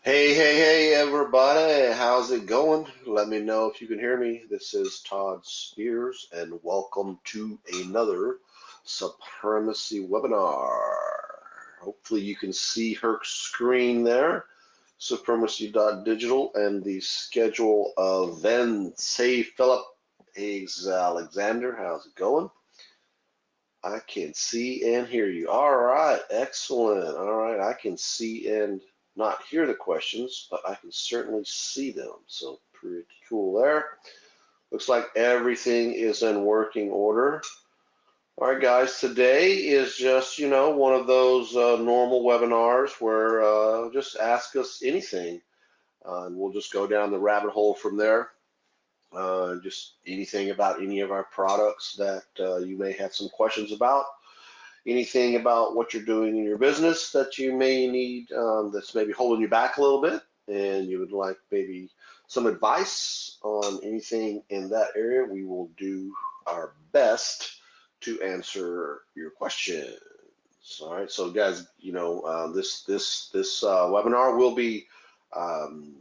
Hey, everybody. How's it going? Let me know if you can hear me. This is Todd Spears, and welcome to another Supremacy webinar. Hopefully, you can see her screen there, Supremacy Digital, and the schedule of events. Hey, Philip. Hey, Alexander. How's it going? I can see and hear you. All right, excellent. All right, I can see and not hear the questions, but I can certainly see them. So pretty cool there. Looks like everything is in working order. All right, guys, today is just, one of those normal webinars where just ask us anything, and we'll just go down the rabbit hole from there. Just anything about any of our products that you may have some questions about, anything about what you're doing in your business that you may need, that's maybe holding you back a little bit, and you would like maybe some advice on anything in that area. We will do our best to answer your questions. All right, so guys, this webinar will be um,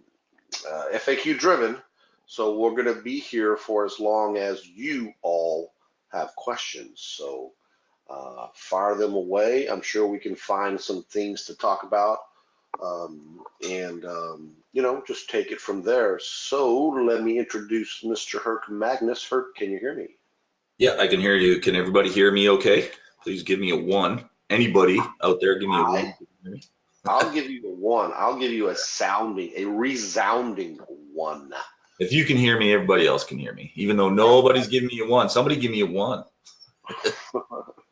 FAQ driven, so we're going to be here for as long as you all have questions. So fire them away. I'm sure we can find some things to talk about, and just take it from there. So let me introduce Mr. Herc Magnus. Herc, can you hear me? Yeah, I can hear you. Can everybody hear me okay? Please give me a one. Anybody out there, give me a one. I I'll give you a one. I'll give you a resounding one. If you can hear me, everybody else can hear me. Even though nobody's giving me a one, somebody give me a one.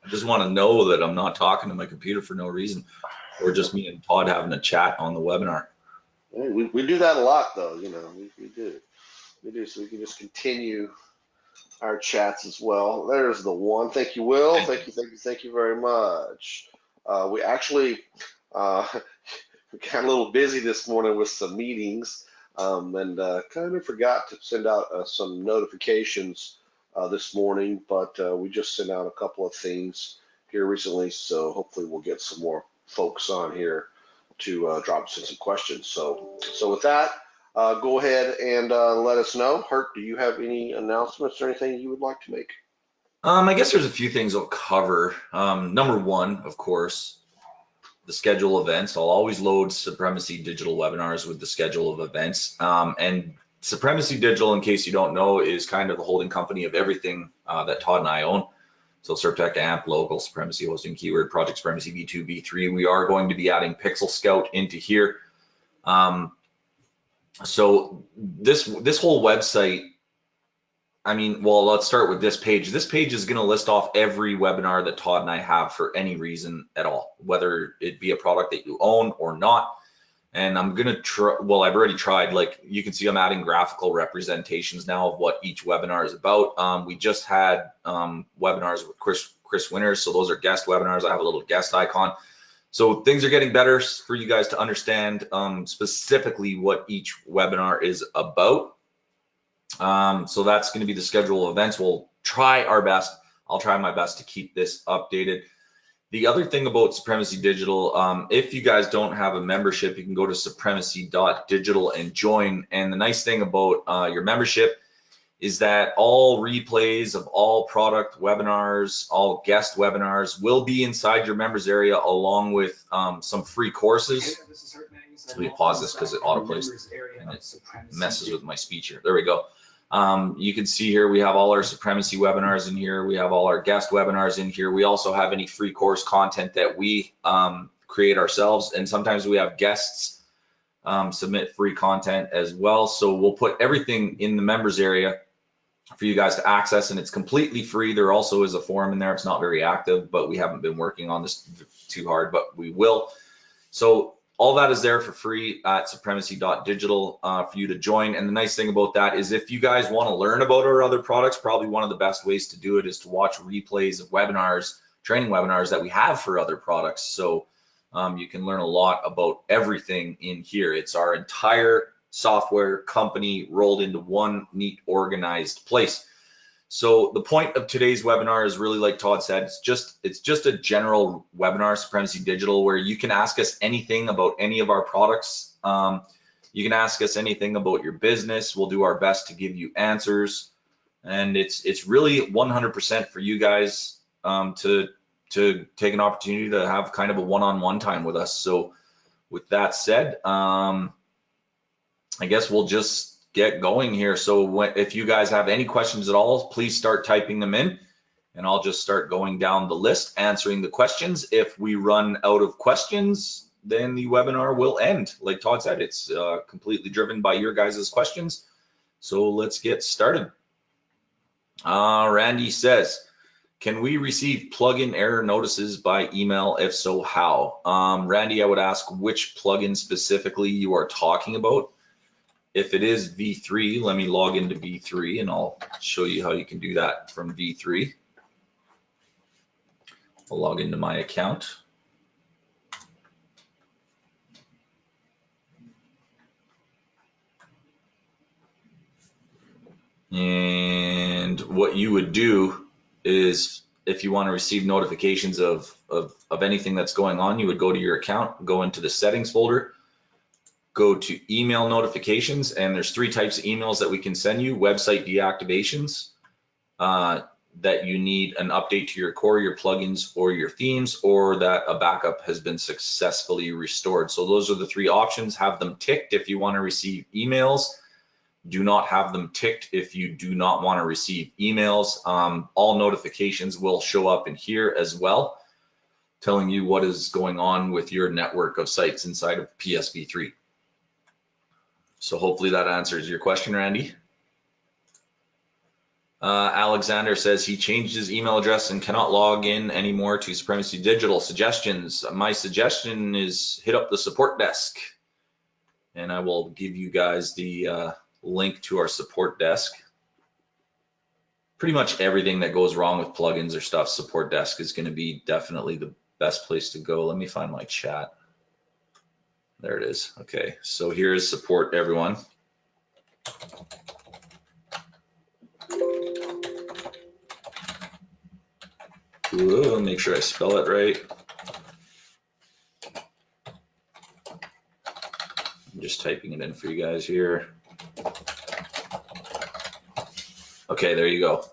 I just want to know that I'm not talking to my computer for no reason, or just me and Todd having a chat on the webinar. We do that a lot, though. We do. We do, so we can just continue our chats as well. There's the one. Thank you, Will. Thank you very much. We actually got a little busy this morning with some meetings, and kind of forgot to send out some notifications this morning, but we just sent out a couple of things here recently, so hopefully we'll get some more folks on here to drop us in some questions. So with that, go ahead and let us know. Hurt, do you have any announcements or anything you would like to make? I guess there's a few things I'll cover. Number one, of course, the schedule events. I'll always load Supremacy Digital webinars with the schedule of events. And Supremacy Digital, in case you don't know, is kind of the holding company of everything that Todd and I own. So SurfTech, AMP, Local, Supremacy Hosting, Keyword, Project Supremacy V2, V3. We are going to be adding Pixel Scout into here. So this whole website, well, let's start with this page. This page is going to list off every webinar that Todd and I have for any reason at all, whether it be a product that you own or not. And I'm going to try, well, I've already tried, like you can see I'm adding graphical representations now of what each webinar is about. We just had webinars with Chris Winters, so those are guest webinars. I have a little guest icon. So things are getting better for you guys to understand specifically what each webinar is about. So that's going to be the schedule of events. We'll try our best. I'll try my best to keep this updated. The other thing about Supremacy Digital, if you guys don't have a membership, you can go to supremacy.digital and join. And the nice thing about your membership is that all replays of all product webinars, all guest webinars will be inside your members area along with some free courses. Let me pause this because it autoplays and it messes with my speech here. There we go. You can see here we have all our Supremacy webinars in here. We have all our guest webinars in here. We also have any free course content that we create ourselves. And sometimes we have guests submit free content as well. So we'll put everything in the members area for you guys to access, and it's completely free. There also is a forum in there. It's not very active, but we haven't been working on this too hard, but we will. So all that is there for free at supremacy.digital for you to join. And the nice thing about that is if you guys want to learn about our other products, probably one of the best ways to do it is to watch replays of webinars, training webinars that we have for other products. So you can learn a lot about everything in here. It's our entire software company rolled into one neat, organized place. So the point of today's webinar is really, like Todd said, it's just a general webinar, Supremacy Digital, where you can ask us anything about any of our products. You can ask us anything about your business. We'll do our best to give you answers. And it's really 100% for you guys to take an opportunity to have kind of a one-on-one time with us. So with that said, I guess we'll just get going here. So if you guys have any questions at all, please start typing them in, and I'll just start going down the list, answering the questions. If we run out of questions, then the webinar will end. Like Todd said, it's completely driven by your guys' questions. So let's get started. Randy says, can we receive plugin error notices by email? If so, how? Randy, I would ask which plugin specifically you are talking about. If it is V3, let me log into V3 and I'll show you how you can do that from V3. I'll log into my account. And what you would do is, if you want to receive notifications of anything that's going on, you would go to your account, go into the settings folder, go to email notifications, and there's 3 types of emails that we can send you. Website deactivations, that you need an update to your core, your plugins, or your themes, or that a backup has been successfully restored. So those are the 3 options. Have them ticked if you want to receive emails. Do not have them ticked if you do not want to receive emails. All notifications will show up in here as well, telling you what is going on with your network of sites inside of PSV3. So hopefully that answers your question, Randy. Alexander says he changed his email address and cannot log in anymore to Supremacy Digital. Suggestions. My suggestion is hit up the support desk, and I will give you guys the link to our support desk. Pretty much everything that goes wrong with plugins or stuff, support desk is going to be definitely the best place to go. Let me find my chat. There it is. Okay, so here's support, everyone. Ooh, make sure I spell it right. I'm just typing it in for you guys here. Okay, there you go.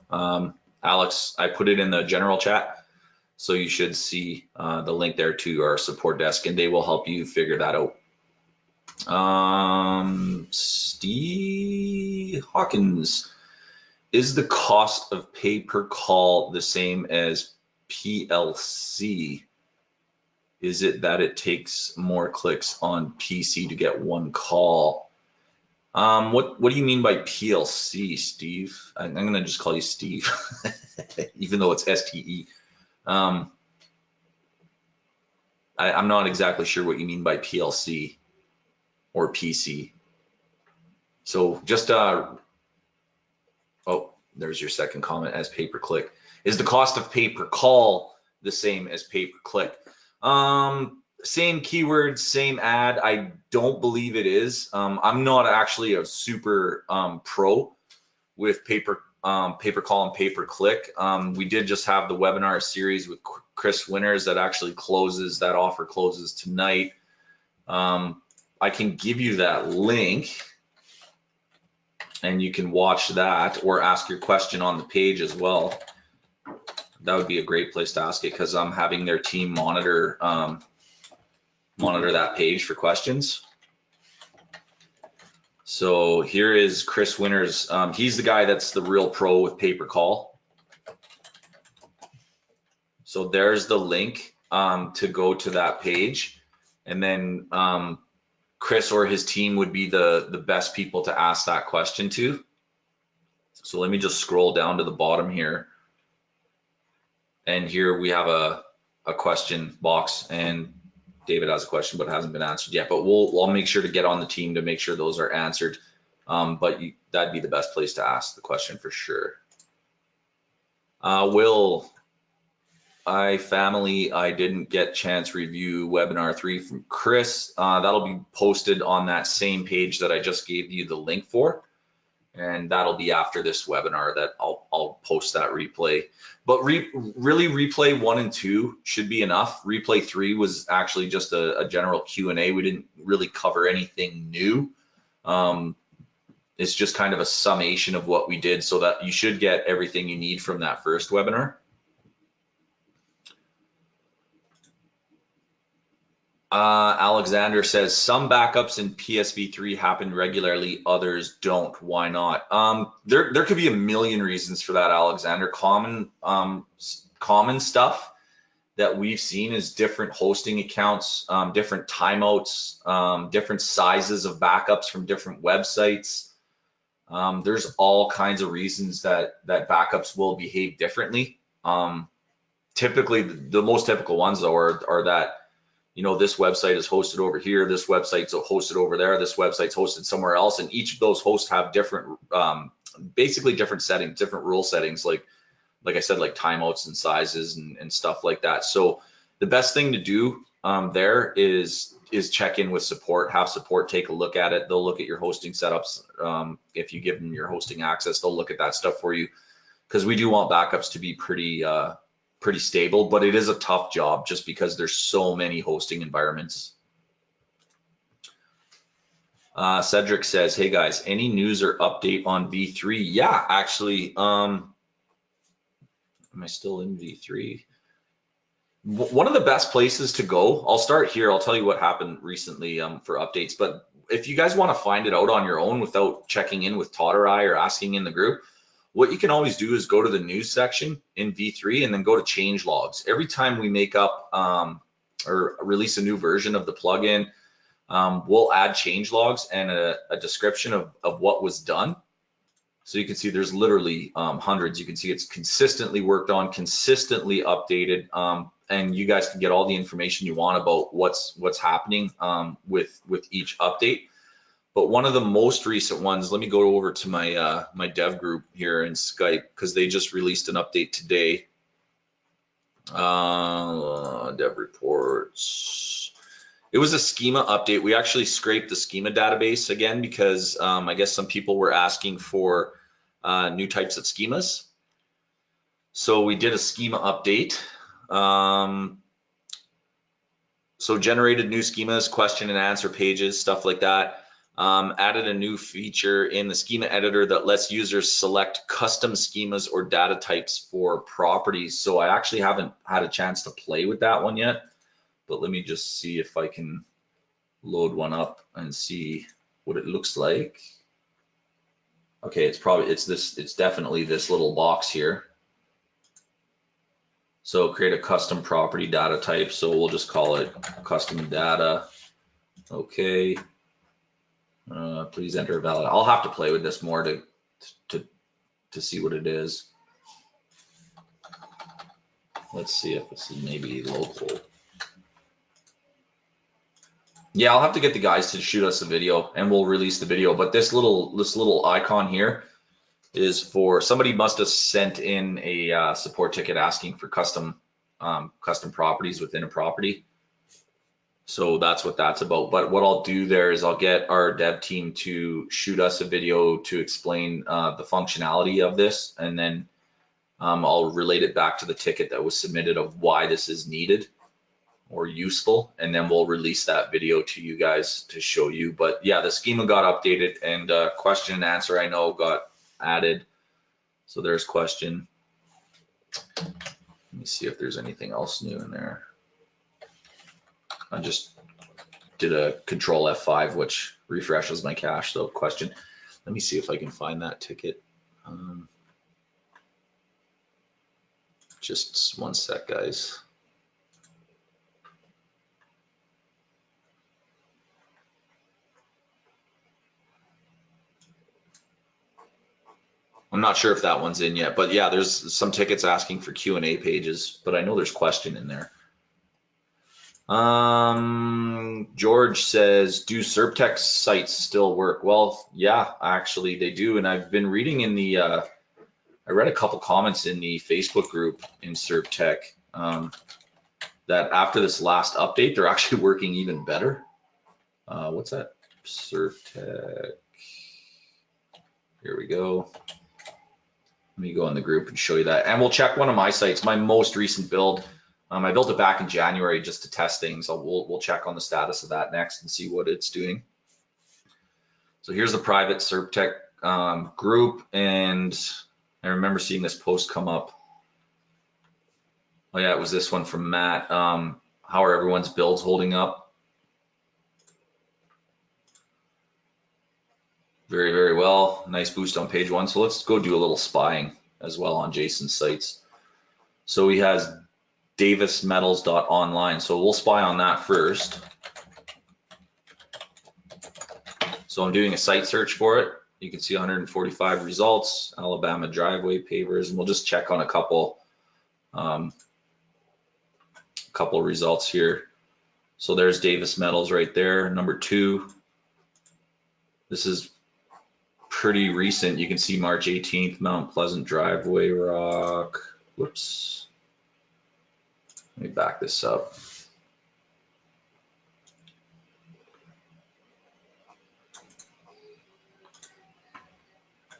Alex, I put it in the general chat, so you should see the link there to our support desk, and they will help you figure that out. Steve Hawkins, is the cost of pay per call the same as PLC? Is it that it takes more clicks on PC to get one call? What do you mean by PLC, Steve? I'm gonna just call you Steve, even though it's STE. I'm not exactly sure what you mean by PLC or PC. So just oh, there's your second comment, as pay per click. Is the cost of pay per call the same as pay per click? Same keywords, same ad. I don't believe it is. I'm not actually a super pro with pay per call and pay per click. We did just have the webinar series with Chris Winters that actually closes. That offer closes tonight. I can give you that link, and you can watch that or ask your question on the page as well. That would be a great place to ask it, because I'm having their team monitor that page for questions. So here is Chris Winters. He's the guy that's the real pro with pay per call. So there's the link to go to that page, and then Chris or his team would be the best people to ask that question to. So let me just scroll down to the bottom here. And here we have a question box, and David has a question, but it hasn't been answered yet. But I'll make sure to get on the team to make sure those are answered. But that'd be the best place to ask the question for sure. Will, I didn't get chance review webinar 3 from Chris. That'll be posted on that same page that I just gave you the link for. and that'll be after this webinar that I'll post that replay. But really replay 1 and 2 should be enough. Replay 3 was actually just a general Q&A. We didn't really cover anything new. It's just kind of a summation of what we did, so that you should get everything you need from that first webinar. Alexander says some backups in PSV3 happen regularly, others don't. Why not? There could be a million reasons for that, Alexander. Common stuff that we've seen is different hosting accounts, different timeouts, different sizes of backups from different websites. There's all kinds of reasons that backups will behave differently. Typically, the most typical ones though are that, you know, this website is hosted over here, this website's hosted over there, this website's hosted somewhere else, and each of those hosts have different, basically different settings, different rule settings, like I said, like timeouts and sizes and stuff like that. So the best thing to do there is check in with support, have support take a look at it. They'll look at your hosting setups. If you give them your hosting access, they'll look at that stuff for you, because we do want backups to be pretty stable, but it is a tough job just because there's so many hosting environments. Cedric says, hey guys, any news or update on V3? Yeah, actually, am I still in V3? One of the best places to go, I'll start here, I'll tell you what happened recently for updates, but if you guys want to find it out on your own without checking in with Todd or I or asking in the group, what you can always do is go to the news section in V3 and then go to change logs. Every time we make up or release a new version of the plugin, we'll add change logs and a description of what was done. So you can see there's literally hundreds. You can see it's consistently worked on, consistently updated, and you guys can get all the information you want about what's happening with each update. But one of the most recent ones, let me go over to my my dev group here in Skype, because they just released an update today. Dev reports. It was a schema update. We actually scraped the schema database again because I guess some people were asking for new types of schemas. So we did a schema update. So generated new schemas, question and answer pages, stuff like that. Added a new feature in the schema editor that lets users select custom schemas or data types for properties. So I actually haven't had a chance to play with that one yet, but let me just see if I can load one up and see what it looks like. Okay, it's definitely this little box here. So create a custom property data type. So we'll just call it custom data. Okay. Please enter a valid. I'll have to play with this more to see what it is. Let's see if this is maybe local. Yeah, I'll have to get the guys to shoot us a video and we'll release the video. But this little icon here is for somebody must have sent in a support ticket asking for custom properties within a property. So that's what that's about. But what I'll do there is I'll get our dev team to shoot us a video to explain the functionality of this, and then I'll relate it back to the ticket that was submitted of why this is needed or useful, and then we'll release that video to you guys to show you. But yeah, the schema got updated, and question and answer I know got added. So there's question. Let me see if there's anything else new in there. I just did a control F5, which refreshes my cache. So question, let me see if I can find that ticket. Just one sec, guys. I'm not sure if that one's in yet, but yeah, there's some tickets asking for Q&A pages, but I know there's question in there. George says, do SerpTech sites still work? Well, yeah, actually they do. And I've been reading in the, I read a couple comments in the Facebook group in SerpTech that after this last update, they're actually working even better. What's that? SerpTech. Here we go. Let me go in the group and show you that. And we'll check one of my sites, my most recent build. I built it back in January just to test things. We'll check on the status of that next and see what it's doing. So here's the private SerpTech group, and I remember seeing this post come up. Oh yeah, it was this one from Matt. How are everyone's builds holding up? Very, very well. Nice boost on page 1. So let's go do a little spying as well on Jason's sites. So he has davismetals.online. So we'll spy on that first. So I'm doing a site search for it. You can see 145 results, Alabama driveway pavers, and we'll just check on a couple results here. So there's Davis Metals right there, number 2. This is pretty recent. You can see March 18th, Mount Pleasant driveway rock. Whoops. Let me back this up.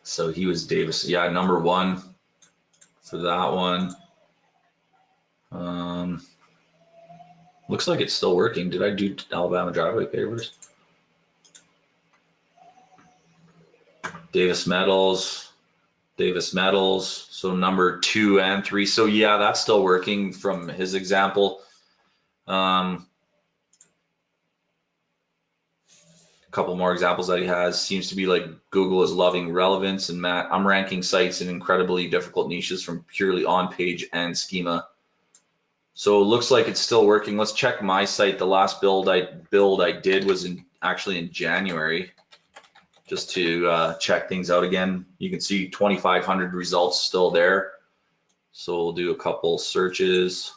So he was Davis, yeah, number 1 for that one. Looks like it's still working. Did I do Alabama driveway pavers? Davis Metals. So number 2 and 3. So yeah, that's still working from his example. A couple more examples that he has. Seems to be like Google is loving relevance, and Matt, I'm ranking sites in incredibly difficult niches from purely on page and schema. So it looks like it's still working. Let's check my site. The last build I did was actually in January, just to check things out again. You can see 2,500 results still there. So we'll do a couple searches.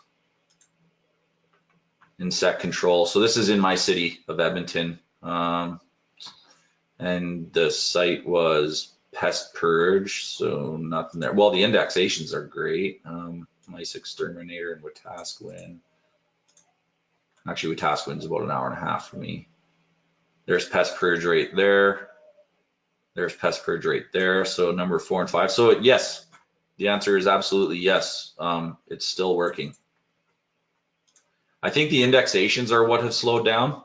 Insect control. So this is in my city of Edmonton. And the site was pest purge, so nothing there. Well, the indexations are great. Mice exterminator and Wetaskiwin. Actually, Wetaskiwin is about an hour and a half for me. There's pest purge right there. There's pest purge right there. So number 4 and 5. So yes, the answer is absolutely yes. It's still working. I think the indexations are what have slowed down.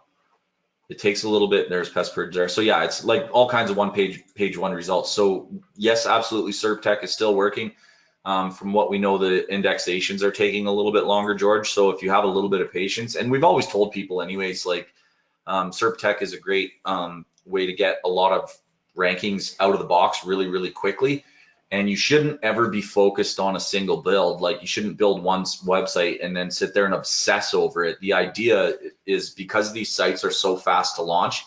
It takes a little bit. There's pest purge there. So yeah, it's like all kinds of page one results. So yes, absolutely, SerpTech is still working. From what we know, the indexations are taking a little bit longer, George. So if you have a little bit of patience, and we've always told people anyways, like SerpTech is a great way to get a lot of rankings out of the box really, really quickly. And you shouldn't ever be focused on a single build. Like you shouldn't build one website and then sit there and obsess over it. The idea is because these sites are so fast to launch,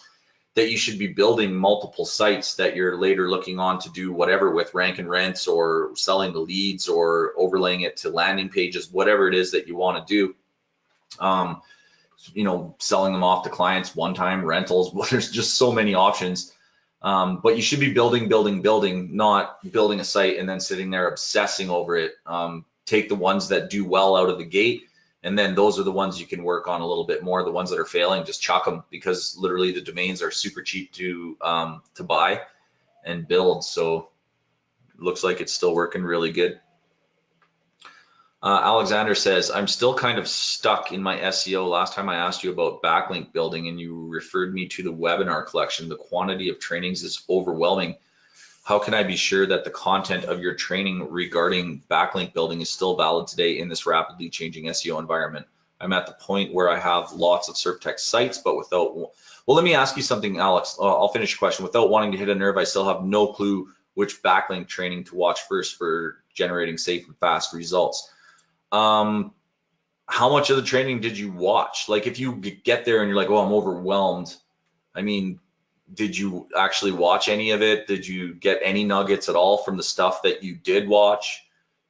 that you should be building multiple sites that you're later looking on to do whatever with, rank and rents or selling the leads or overlaying it to landing pages, whatever it is that you want to do. You know, selling them off to clients, one-time rentals. Well, there's just so many options. But you should be building, not building a site and then sitting there obsessing over it. Take the ones that do well out of the gate, and then those are the ones you can work on a little bit more. The ones that are failing, just chuck them, because literally the domains are super cheap to buy and build. So it looks like it's still working really good. Alexander says, I'm still kind of stuck in my SEO. Last time I asked you about backlink building and you referred me to the webinar collection. The quantity of trainings is overwhelming. How can I be sure that the content of your training regarding backlink building is still valid today in this rapidly changing SEO environment? I'm at the point where I have lots of SerpTech sites, but without, well, let me ask you something, Alex. I'll finish your question. Without wanting to hit a nerve, I still have no clue which backlink training to watch first for generating safe and fast results. How much of the training did you watch? Like if you get there and you're like, oh, I'm overwhelmed. I mean, did you actually watch any of it? Did you get any nuggets at all from the stuff that you did watch?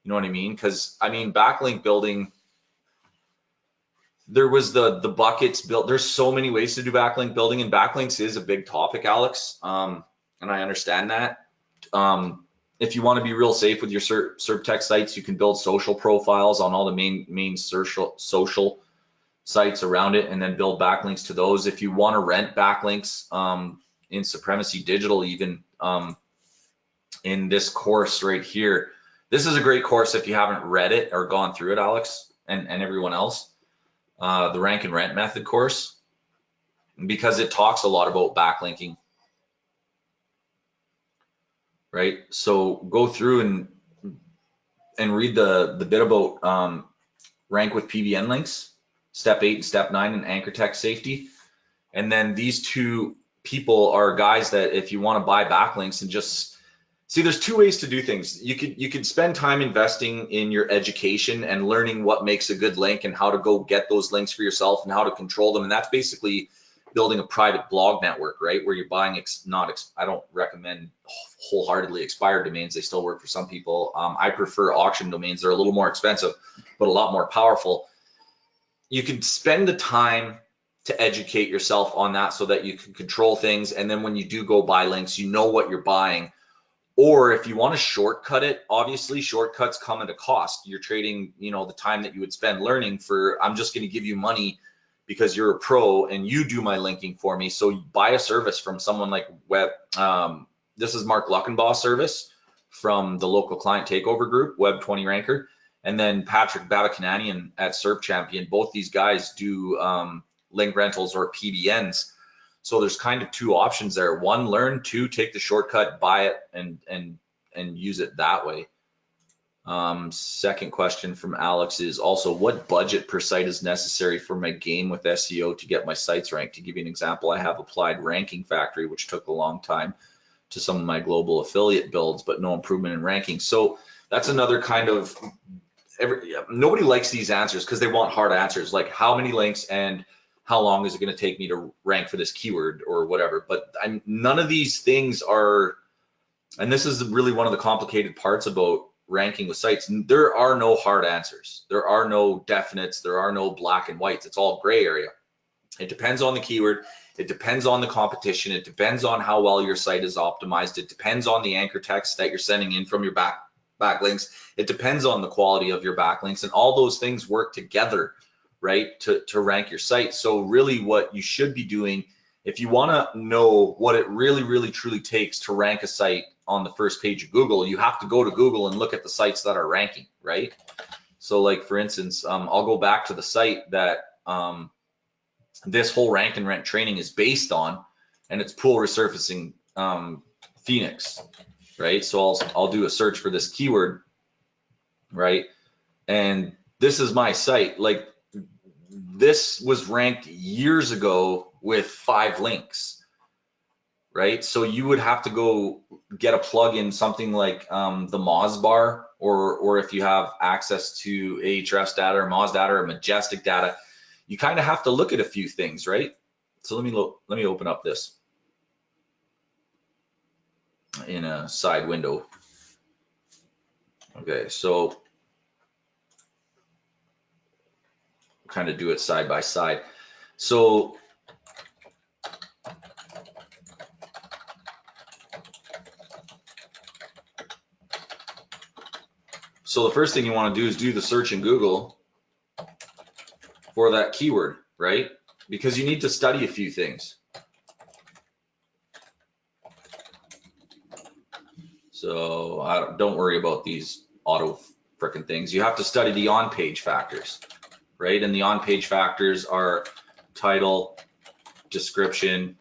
You know what I mean? Because I mean, backlink building, there was the buckets built. There's so many ways to do backlink building, and backlinks is a big topic, Alex. And I understand that. If you want to be real safe with your SerpTech sites, you can build social profiles on all the main social sites around it, and then build backlinks to those. If you want to rent backlinks in Supremacy Digital, even in this course right here. This is a great course if you haven't read it or gone through it, Alex, and everyone else. The rank and rent method course, because it talks a lot about backlinking, right? So go through and read the bit about rank with PBN links, step 8 and step 9 in anchor text safety. And then these two people are guys that if you want to buy backlinks and just see, there's two ways to do things. You could spend time investing in your education and learning what makes a good link and how to go get those links for yourself and how to control them. And that's basically building a private blog network, right? Where you're buying I don't recommend wholeheartedly expired domains. They still work for some people. I prefer auction domains. They're a little more expensive, but a lot more powerful. You can spend the time to educate yourself on that so that you can control things. And then when you do go buy links, you know what you're buying. Or if you want to shortcut it, obviously shortcuts come at a cost. You're trading, the time that you would spend learning for, I'm just going to give you money because you're a pro and you do my linking for me. So you buy a service from someone like this is Mark Luckenbaugh's service from the local client takeover group, Web 20 Ranker, and then Patrick Babakananian at Serp Champion. Both these guys do link rentals or PBNs. So there's kind of two options there. One, learn. Two, take the shortcut, buy it, and use it that way. Second question from Alex is also, what budget per site is necessary for my game with SEO to get my sites ranked? To give you an example, I have applied Ranking Factory, which took a long time, to some of my global affiliate builds, but no improvement in ranking. So that's another kind of, nobody likes these answers because they want hard answers, like how many links and how long is it going to take me to rank for this keyword or whatever. But none of these things are, and this is really one of the complicated parts about ranking with sites. There are no hard answers. There are no definites. There are no black and whites. It's all gray area. It depends on the keyword. It depends on the competition. It depends on how well your site is optimized. It depends on the anchor text that you're sending in from your backlinks. It depends on the quality of your backlinks, and all those things work together, right, to rank your site. So really what you should be doing, if you want to know what it really, really, truly takes to rank a site on the first page of Google, you have to go to Google and look at the sites that are ranking, right? So like, for instance, I'll go back to the site that this whole rank and rent training is based on, and it's pool resurfacing Phoenix, right? So I'll do a search for this keyword, right? And this is my site. Like, this was ranked years ago with 5 links, right? So you would have to go get a plugin, something like the Moz bar, or if you have access to Ahrefs data or Moz data or Majestic data, you kind of have to look at a few things, right? So let me open up this in a side window. Okay, so kind of do it side by side. So the first thing you want to do is do the search in Google for that keyword, right? Because you need to study a few things. So don't worry about these auto frickin' things. You have to study the on-page factors, right? And the on-page factors are title, description,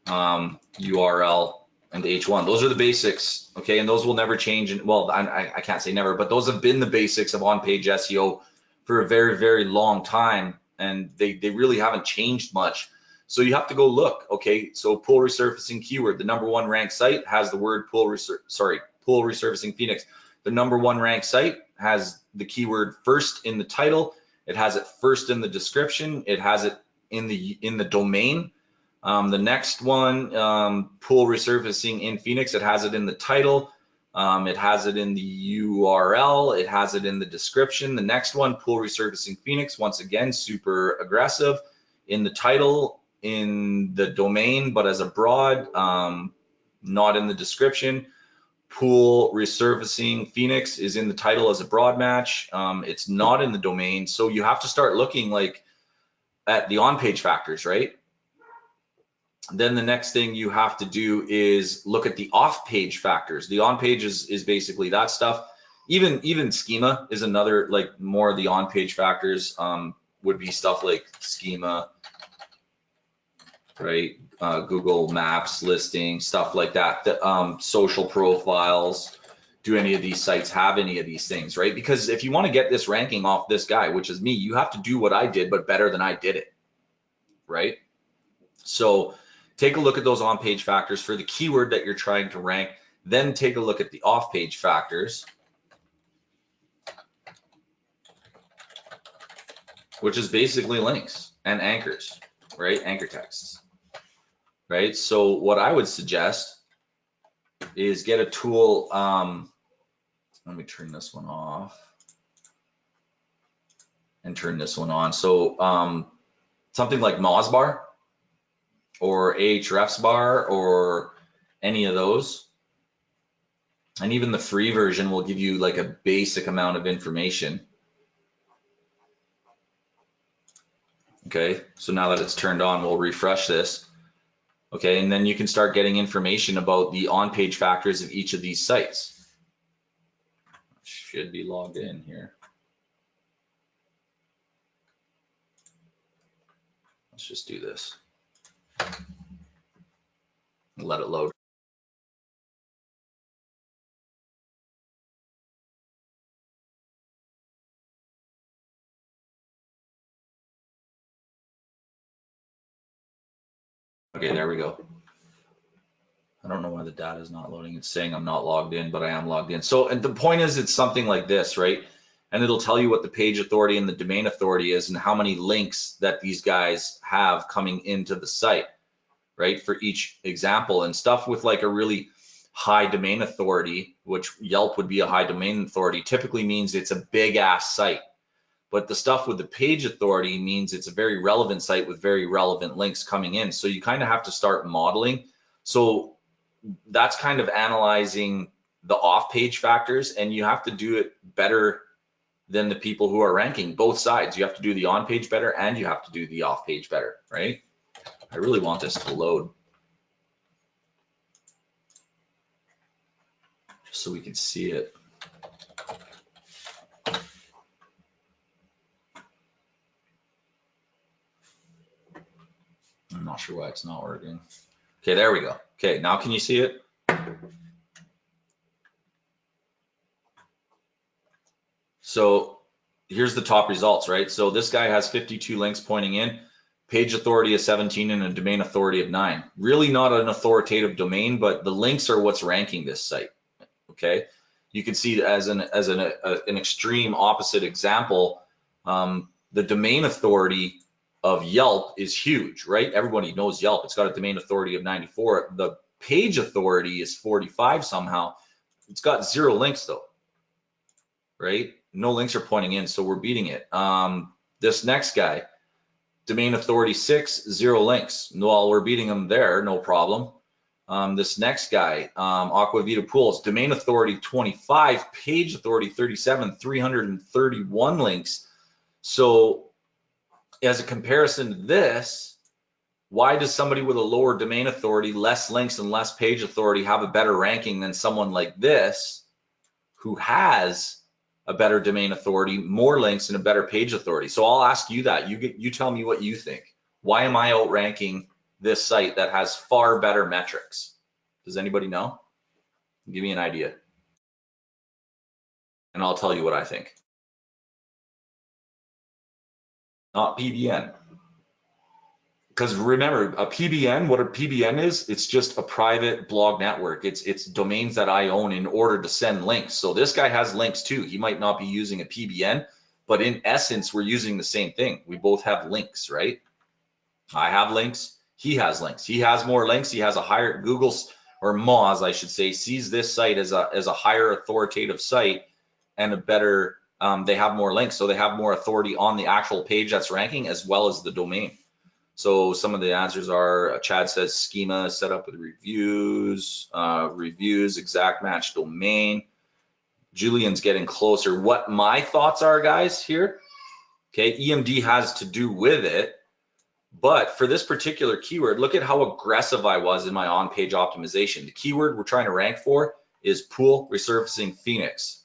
URL, and H1. Those are the basics, okay? And those will never change. And well, I can't say never, but those have been the basics of on-page SEO for a very, very long time, and they really haven't changed much. So you have to go look, okay? So pool resurfacing keyword, the #1 ranked site has the word pool resurfacing Phoenix. The #1 ranked site has the keyword first in the title. It has it first in the description. It has it in the domain. The next one, pool resurfacing in Phoenix, it has it in the title. It has it in the URL. It has it in the description. The next one, pool resurfacing Phoenix, once again, super aggressive in the title, in the domain, but as a broad, not in the description. Pool resurfacing Phoenix is in the title as a broad match. It's not in the domain. So you have to start looking like at the on-page factors, right? Then the next thing you have to do is look at the off-page factors. The on-page is basically that stuff. Even schema is another, like more of the on-page factors would be stuff like schema, right? Google Maps listing, stuff like that. Social profiles. Do any of these sites have any of these things, right? Because if you want to get this ranking off this guy, which is me, you have to do what I did, but better than I did it, right? So take a look at those on-page factors for the keyword that you're trying to rank. Then take a look at the off-page factors, which is basically links and anchors, right? Anchor texts, right? So what I would suggest is get a tool. Let me turn this one off and turn this one on. So something like Mozbar or Ahrefs bar or any of those. And even the free version will give you like a basic amount of information. Okay, so now that it's turned on, we'll refresh this. Okay, and then you can start getting information about the on-page factors of each of these sites. Should be logged in here. Let's just do this. Let it load. Okay, there we go. I don't know why the data is not loading. It's saying I'm not logged in, but I am logged in. So, and the point is, it's something like this, right? And it'll tell you what the page authority and the domain authority is and how many links that these guys have coming into the site, right? For each example. And stuff with like a really high domain authority, which Yelp would be a high domain authority, typically means it's a big ass site. But the stuff with the page authority means it's a very relevant site with very relevant links coming in. So you kind of have to start modeling. So that's kind of analyzing the off-page factors, and you have to do it better than the people who are ranking both sides. You have to do the on-page better and you have to do the off-page better, right? I really want this to load just so we can see it. I'm not sure why it's not working. Okay, there we go. Okay, now can you see it? So here's the top results, right? So this guy has 52 links pointing in, page authority of 17 and a domain authority of 9. Really not an authoritative domain, but the links are what's ranking this site, okay? You can see as an extreme opposite example, the domain authority of Yelp is huge, right? Everybody knows Yelp. It's got a domain authority of 94. The page authority is 45 somehow. It's got 0 links though, right? No links are pointing in, so we're beating it. This next guy, domain authority 6, 0 links. Well, we're beating him there, no problem. This next guy, Aquavita Pools, domain authority 25, page authority 37, 331 links. So as a comparison to this, why does somebody with a lower domain authority, less links and less page authority have a better ranking than someone like this who has a better domain authority, more links, and a better page authority? So I'll ask you that. You tell me what you think. Why am I outranking this site that has far better metrics? Does anybody know? Give me an idea. And I'll tell you what I think. Not PBN. Because remember, a PBN, what a PBN is, it's just a private blog network. It's domains that I own in order to send links. So this guy has links too. He might not be using a PBN, but in essence, we're using the same thing. We both have links, right? I have links. He has links. He has more links. He has a higher, Google, or Moz, I should say, sees this site as a higher authoritative site and a better, they have more links. So they have more authority on the actual page that's ranking as well as the domain. So some of the answers are, Chad says schema set up with reviews, exact match domain. Julian's getting closer. What my thoughts are, guys, here, okay, EMD has to do with it, But for this particular keyword, look at how aggressive I was in my on-page optimization. The keyword we're trying to rank for is pool resurfacing Phoenix.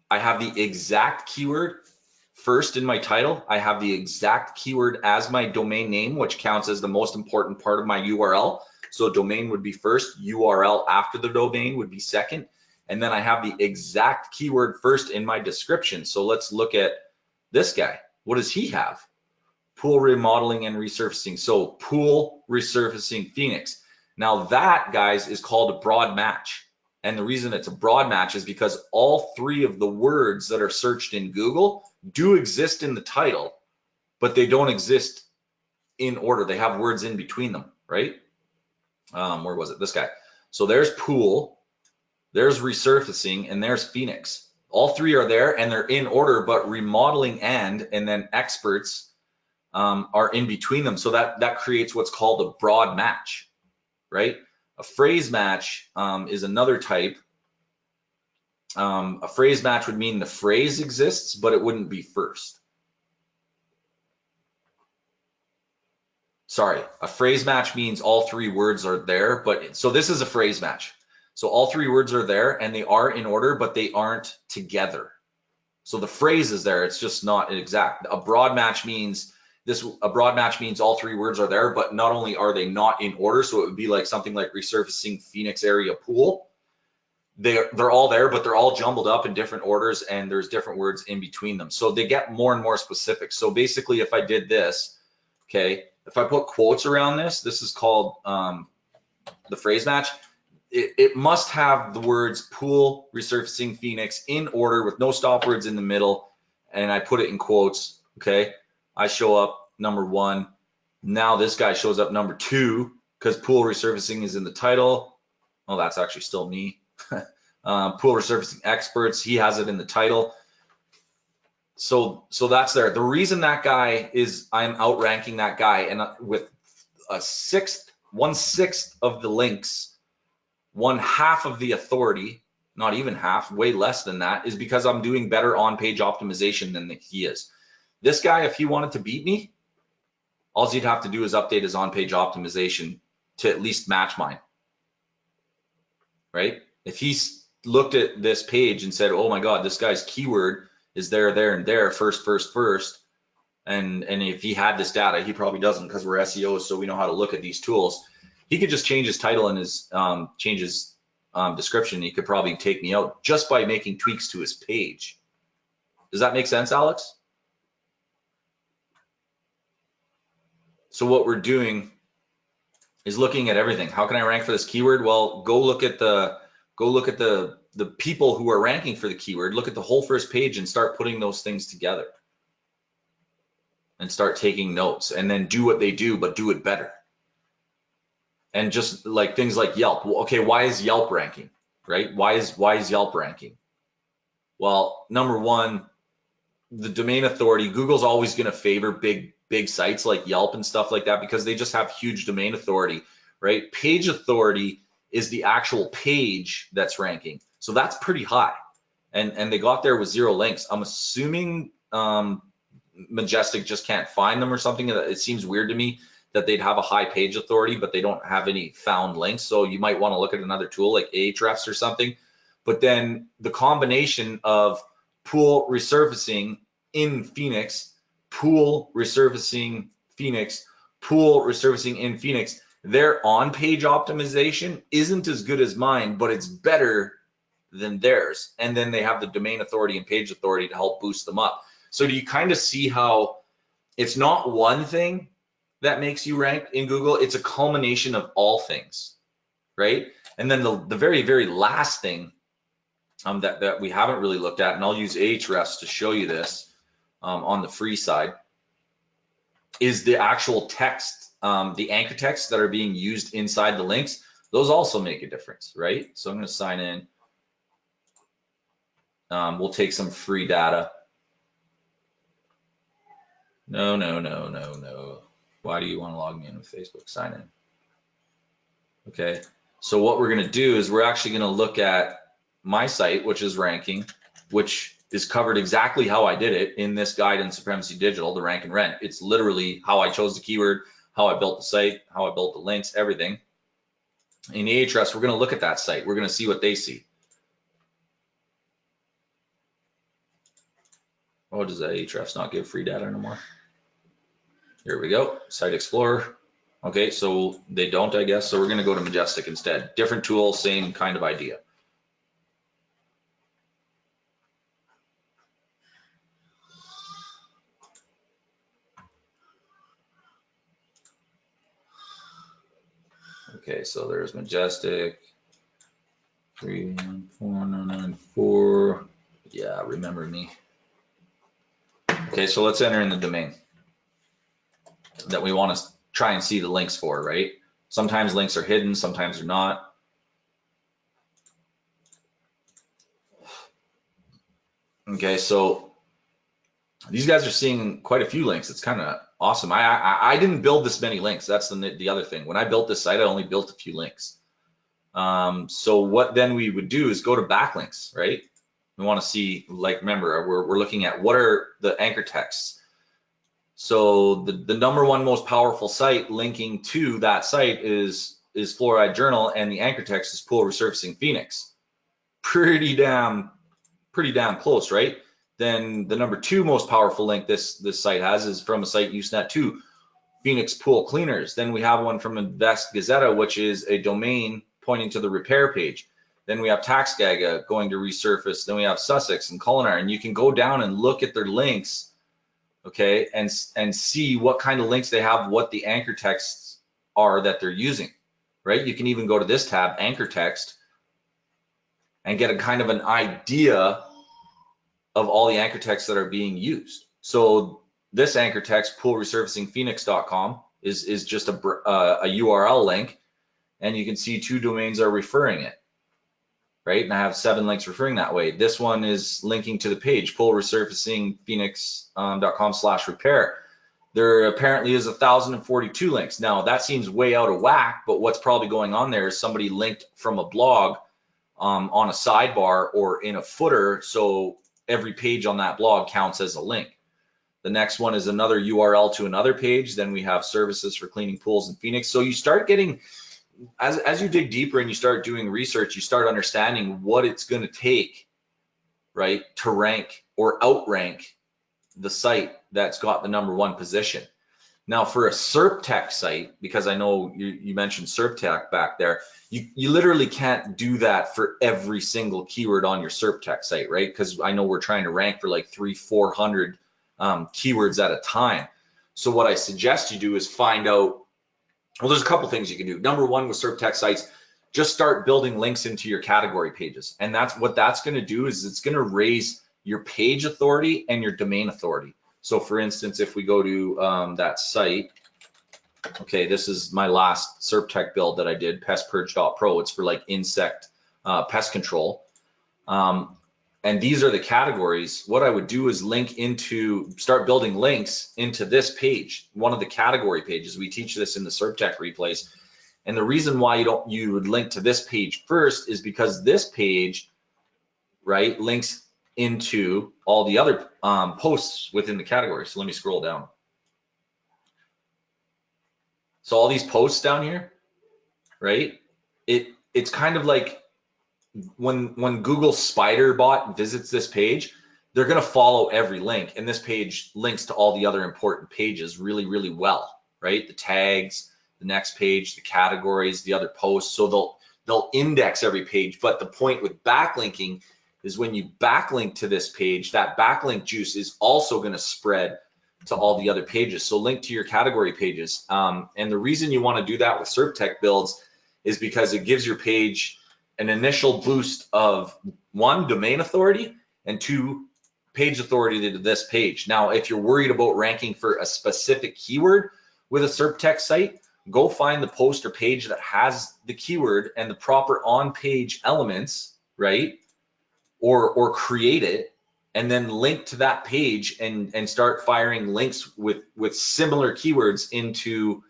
I have the exact keyword first in my title. I have the exact keyword as my domain name, which counts as the most important part of my URL. So domain would be first, URL after the domain would be second. And then I have the exact keyword first in my description. So let's look at this guy. What does he have? Pool remodeling and resurfacing. So pool resurfacing Phoenix. Now that, guys, is called a broad match. And the reason it's a broad match is because all three of the words that are searched in Google do exist in the title, but they don't exist in order. They have words in between them, right? Where was it? This guy. So there's pool, there's resurfacing, and there's Phoenix. All three are there and they're in order, but remodeling and then experts are in between them. So that creates what's called a broad match, right? A phrase match is another type. A phrase match would mean the phrase exists, but it wouldn't be first. Sorry, a phrase match means all three words are there, but so this is a phrase match. So all three words are there and they are in order, but they aren't together. So the phrase is there, it's just not exact. A broad match means all three words are there, but not only are they not in order, so it would be like something like resurfacing Phoenix area pool. They're all there, but they're all jumbled up in different orders and there's different words in between them. So they get more and more specific. So basically if I did this, okay, if I put quotes around this is called the phrase match. It must have the words pool, resurfacing, Phoenix in order with no stop words in the middle. And I put it in quotes, okay? I show up number 1. Now this guy shows up number 2 because pool resurfacing is in the title. Oh, that's actually still me. Pool resurfacing experts, he has it in the title. So that's there. The reason that guy is, I'm outranking that guy and with a 1/6 of the links, 1/2 of the authority, not even half, way less than that, is because I'm doing better on-page optimization than he is. This guy, if he wanted to beat me, all he'd have to do is update his on-page optimization to at least match mine, right? If he's looked at this page and said, oh my God, this guy's keyword is there, and there, first, and if he had this data, he probably doesn't because we're SEOs, so we know how to look at these tools. He could just change his title and his change his description. He could probably take me out just by making tweaks to his page. Does that make sense, Alex? So what we're doing is looking at everything. How can I rank for this keyword? Well, go look at the people who are ranking for the keyword. Look at the whole first page and start putting those things together. And start taking notes and then do what they do, but do it better. And just like things like Yelp. Okay, why is Yelp ranking, right? Why is Yelp ranking? Well, number 1, the domain authority. Google's always going to favor big sites like Yelp and stuff like that because they just have huge domain authority, right? Page authority is the actual page that's ranking. So that's pretty high. And they got there with 0 links. I'm assuming Majestic just can't find them or something. It seems weird to me that they'd have a high page authority, but they don't have any found links. So you might want to look at another tool like Ahrefs or something. But then the combination of pool resurfacing in Phoenix, pool resurfacing Phoenix, pool resurfacing in Phoenix, their on-page optimization isn't as good as mine, but it's better than theirs. And then they have the domain authority and page authority to help boost them up. So do you kind of see how it's not one thing that makes you rank in Google? It's a culmination of all things, right? And then the very, very last thing that we haven't really looked at, and I'll use Ahrefs to show you this on the free side, is the actual text, the anchor text that are being used inside the links. Those also make a difference, right? So I'm going to sign in. We'll take some free data. No. Why do you want to log me in with Facebook? Sign in. Okay. So what we're going to do is we're actually going to look at my site, which is ranking, which is covered exactly how I did it in this guide in Supremacy Digital, the rank and rent. It's literally how I chose the keyword, how I built the site, how I built the links, everything. In Ahrefs, we're going to look at that site. We're going to see what they see. Oh, does that Ahrefs not give free data anymore? Here we go, Site Explorer. Okay, so they don't, I guess. So we're going to go to Majestic instead. Different tool, same kind of idea. Okay, so there's Majestic 31494. Yeah, remember me. Okay, so let's enter in the domain that we want to try and see the links for, right? Sometimes links are hidden, sometimes they're not. Okay, so these guys are seeing quite a few links. It's kind of awesome. I didn't build this many links. That's the other thing. When I built this site, I only built a few links. So what then we would do is go to backlinks, right? We want to see, like, remember, we're looking at what are the anchor texts. So the number one most powerful site linking to that site is Fluoride Journal, and the anchor text is Pool Resurfacing Phoenix. Pretty damn close, right? Then the number two most powerful link this site has is from a site Usenet2, Phoenix Pool Cleaners. Then we have one from Invest Gazetta, which is a domain pointing to the repair page. Then we have Taxgaga going to resurface. Then we have Sussex and Culinar, and you can go down and look at their links, okay, and see what kind of links they have, what the anchor texts are that they're using, right? You can even go to this tab, anchor text, and get a kind of an idea of all the anchor texts that are being used. So this anchor text, poolresurfacingphoenix.com, is just a URL link, and you can see 2 domains are referring it, right? And I have 7 links referring that way. This one is linking to the page, poolresurfacingphoenix.com/repair. There apparently is 1,042 links. Now that seems way out of whack, but what's probably going on there is somebody linked from a blog on a sidebar or in a footer, so every page on that blog counts as a link. The next one is another URL to another page. Then we have services for cleaning pools in Phoenix. So you start getting, as you dig deeper and you start doing research, you start understanding what it's going to take, right, to rank or outrank the site that's got the number 1 position. Now for a SERP tech site, because I know you mentioned SERP tech back there, you literally can't do that for every single keyword on your SERP tech site, right? Because I know we're trying to rank for like 300-400 keywords at a time. So what I suggest you do is find out, well, there's a couple things you can do. Number 1, with SERP tech sites, just start building links into your category pages. And that's what that's going to do, is it's going to raise your page authority and your domain authority. So for instance, if we go to that site, okay, this is my last SERP tech build that I did, pestpurge.pro. It's for like insect pest control. And these are the categories. What I would do is start building links into this page, one of the category pages. We teach this in the SERP tech replays. And the reason why you would link to this page first is because this page, right, links into all the other posts within the category. So let me scroll down. So all these posts down here, right? It's kind of like when Google Spider bot visits this page, they're going to follow every link, and this page links to all the other important pages really, really well, right? The tags, the next page, the categories, the other posts. So they'll index every page. But the point with backlinking is when you backlink to this page, that backlink juice is also going to spread to all the other pages. So link to your category pages. And the reason you want to do that with SERP tech builds is because it gives your page an initial boost of 1, domain authority, and 2, page authority to this page. Now, if you're worried about ranking for a specific keyword with a SERP tech site, go find the post or page that has the keyword and the proper on-page elements, right? Or create it, and then link to that page and start firing links with similar keywords into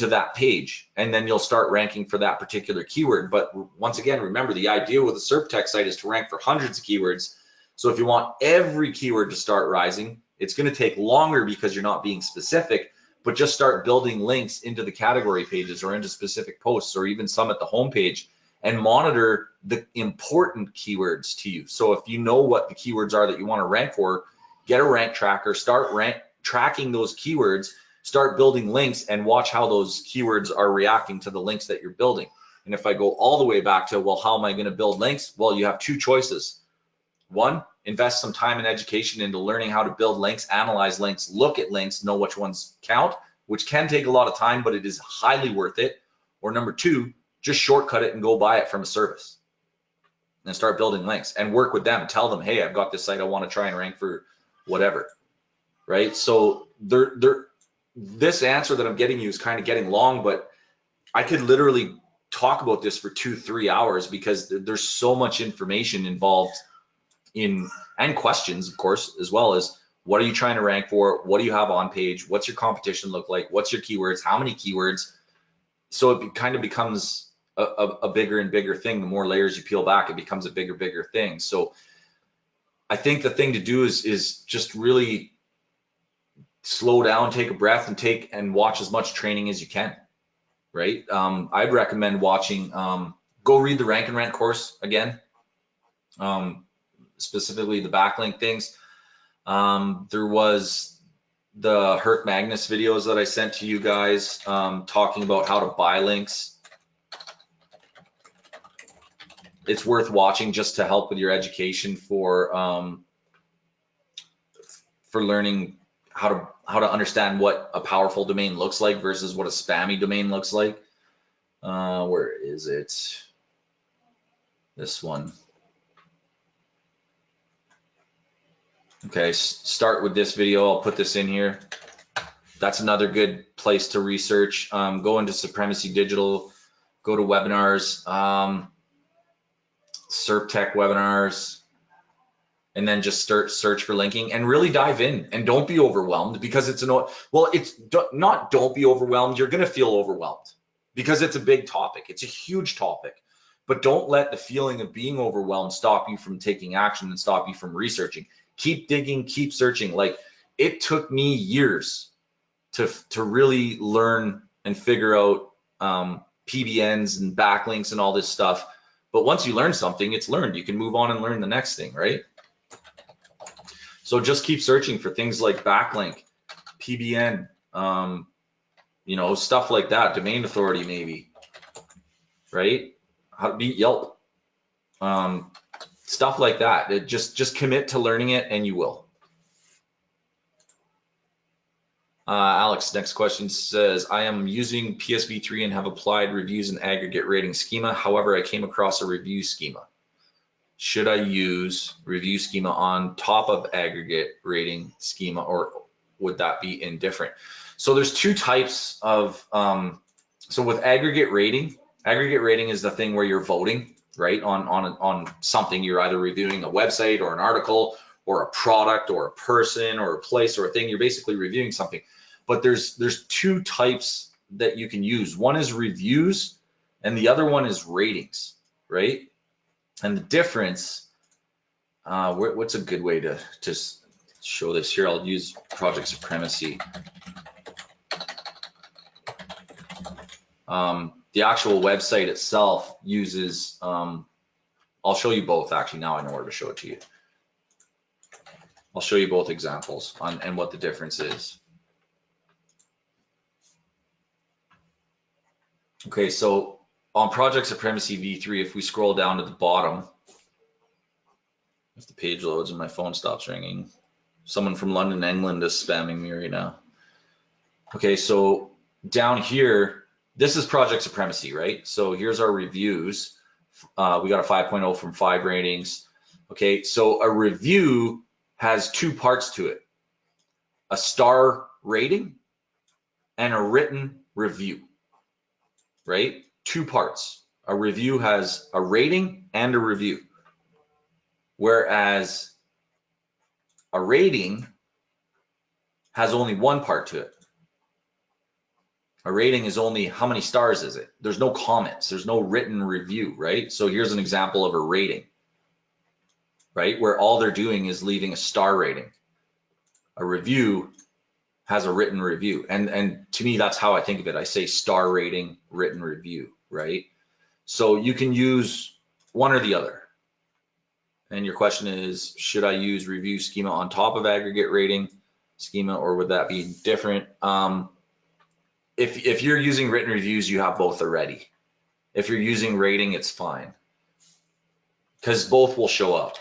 that page, and then you'll start ranking for that particular keyword. But once again, remember, the idea with a SERP tech site is to rank for hundreds of keywords. So if you want every keyword to start rising, it's going to take longer because you're not being specific, but just start building links into the category pages or into specific posts or even some at the homepage, and monitor the important keywords to you. So if you know what the keywords are that you want to rank for, get a rank tracker, start tracking those keywords, start building links, and watch how those keywords are reacting to the links that you're building. And if I go all the way back to, well, how am I going to build links? Well, you have two choices. One, invest some time and education into learning how to build links, analyze links, look at links, know which ones count, which can take a lot of time, but it is highly worth it. Or number two, just shortcut it and go buy it from a service and start building links and work with them. Tell them, hey, I've got this site, I want to try and rank for whatever, right? So this answer that I'm getting you is kind of getting long, but I could literally talk about this for 2-3 hours because there's so much information involved in, and questions, of course, as well as what are you trying to rank for? What do you have on page? What's your competition look like? What's your keywords? How many keywords? So it kind of becomes a bigger and bigger thing. The more layers you peel back, it becomes a bigger thing. So I think the thing to do is just really slow down, take a breath, and watch as much training as you can, right? I'd recommend watching, go read the Rank and Rent course again, specifically the backlink things. There was the Herc Magnus videos that I sent to you guys, talking about how to buy links. It's worth watching just to help with your education for learning how to understand what a powerful domain looks like versus what a spammy domain looks like. Where is it? This one. Okay, start with this video. I'll put this in here. That's another good place to research. Go into Supremacy Digital, go to webinars, SerpTech webinars, and then just search for linking and really dive in, and don't be overwhelmed because it's not don't be overwhelmed. You're going to feel overwhelmed because it's a big topic. It's a huge topic, but don't let the feeling of being overwhelmed stop you from taking action and stop you from researching. Keep digging, keep searching. Like, it took me years to really learn and figure out PBNs and backlinks and all this stuff. But once you learn something, it's learned. You can move on and learn the next thing, right? So just keep searching for things like backlink, PBN, stuff like that, domain authority maybe, right? How to beat Yelp, stuff like that. Just commit to learning it and you will. Alex, next question says, I am using PSV3 and have applied reviews and aggregate rating schema. However, I came across a review schema. Should I use review schema on top of aggregate rating schema, or would that be indifferent? So there's two types of, so with aggregate rating is the thing where you're voting, right, on something. You're either reviewing a website or an article or a product or a person or a place or a thing. You're basically reviewing something. But there's two types that you can use. One is reviews and the other one is ratings, right? And the difference, what's a good way to show this here? I'll use Project Supremacy. The actual website itself uses, I'll show you both actually. Now I know where to show it to you. I'll show you both examples and what the difference is. Okay, so on Project Supremacy V3, if we scroll down to the bottom, if the page loads and my phone stops ringing, someone from London, England is spamming me right now. Okay, so down here, this is Project Supremacy, right? So here's our reviews. We got a 5.0 from 5 ratings. Okay, so a review has two parts to it: a star rating and a written review, right? Two parts. A review has a rating and a review, whereas a rating has only one part to it. A rating is only how many stars is it? There's no comments, there's no written review, right? So here's an example of a rating. right? Where all they're doing is leaving a star rating. A review has a written review. And to me, that's how I think of it. I say star rating, written review, right? So you can use one or the other. And your question is, should I use review schema on top of aggregate rating schema, or would that be different? If you're using written reviews, you have both already. If you're using rating, it's fine, because both will show up.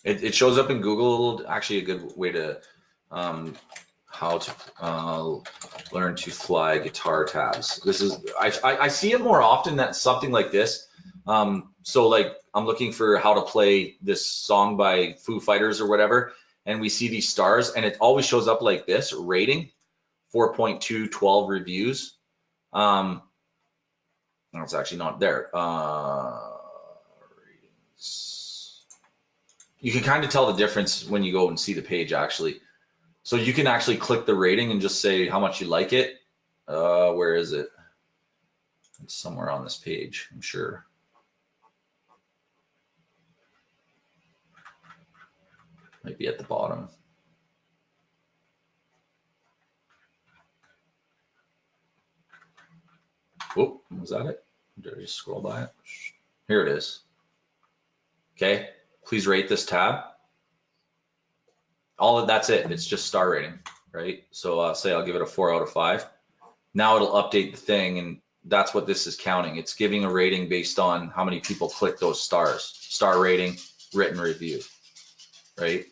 It shows up in Google. Actually, a good way to how to learn to fly guitar tabs. This is I see it more often than something like this. So like I'm looking for how to play this song by Foo Fighters or whatever, and we see these stars, and it always shows up like this: rating 4.2, 12 reviews. No, it's actually not there. Ratings. You can kind of tell the difference when you go and see the page actually. So you can actually click the rating and just say how much you like it. Where is it? It's somewhere on this page, I'm sure. Might be at the bottom. Whoop, was that it? Did I just scroll by it? Here it is. Okay, please rate this tab. That's it. It's just star rating, right? So I'll give it a 4 out of 5. Now it'll update the thing, and that's what this is counting. It's giving a rating based on how many people click those stars. Star rating, written review, right?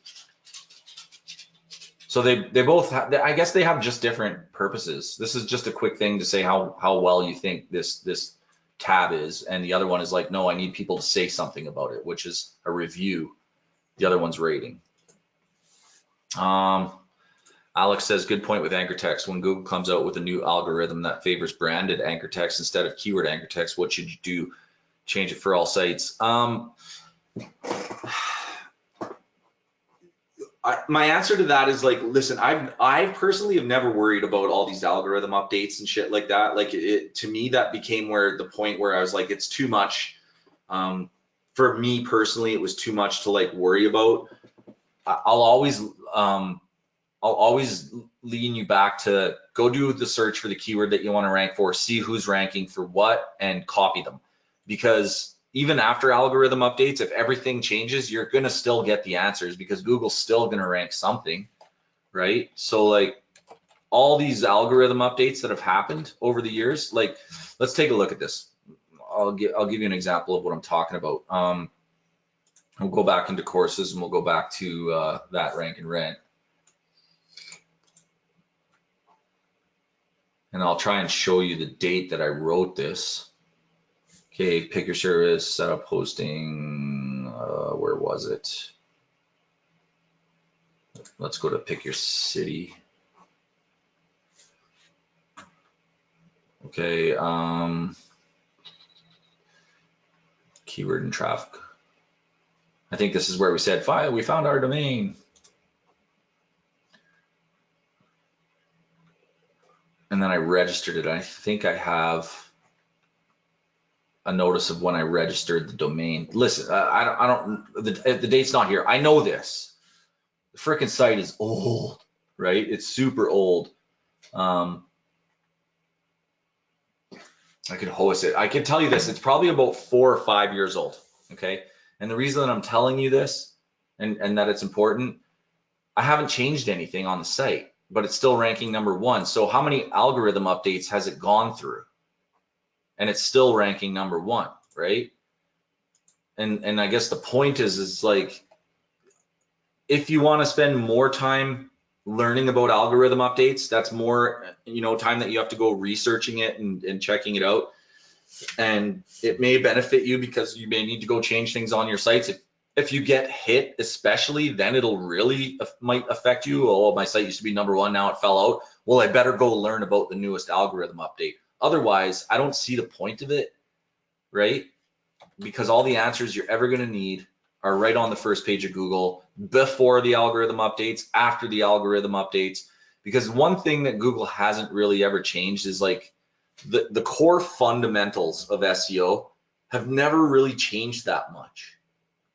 So they both have, I guess they have just different purposes. This is just a quick thing to say how well you think this tab is, and the other one is like, no, I need people to say something about it, which is a review. The other one's rating. Alex says, good point with anchor text. When Google comes out with a new algorithm that favors branded anchor text instead of keyword anchor text, what should you do? Change it for all sites. My answer to that is like, listen, I personally have never worried about all these algorithm updates and shit like that. Like to me, that became where the point where I was like, it's too much. For me personally, it was too much to like worry about. I'll always lean you back to go do the search for the keyword that you want to rank for, see who's ranking for what, and copy them. Because even after algorithm updates, if everything changes, you're going to still get the answers because Google's still going to rank something, right? So like all these algorithm updates that have happened over the years, like let's take a look at this. I'll give you an example of what I'm talking about. We'll go back into courses and we'll go back to that rank and rent. And I'll try and show you the date that I wrote this. Okay, pick your service, set up hosting, where was it? Let's go to pick your city. Okay, keyword and traffic. I think this is where we said, file, we found our domain. And then I registered it. I think I have a notice of when I registered the domain. Listen, I don't, the date's not here. I know this. The frickin' site is old, right? It's super old. I could host it. I can tell you this, it's probably about 4 or 5 years old, okay? And the reason that I'm telling you this and that it's important, I haven't changed anything on the site, but it's still ranking #1. So how many algorithm updates has it gone through? And it's still ranking #1, right? And I guess the point is like, if you want to spend more time learning about algorithm updates, that's more, time that you have to go researching it and checking it out. And it may benefit you because you may need to go change things on your sites. If you get hit, especially, then it'll really might affect you. Oh, my site used to be #1, now it fell out. Well, I better go learn about the newest algorithm update. Otherwise, I don't see the point of it, right? Because all the answers you're ever going to need are right on the first page of Google before the algorithm updates, after the algorithm updates, because one thing that Google hasn't really ever changed is like the core fundamentals of SEO have never really changed that much,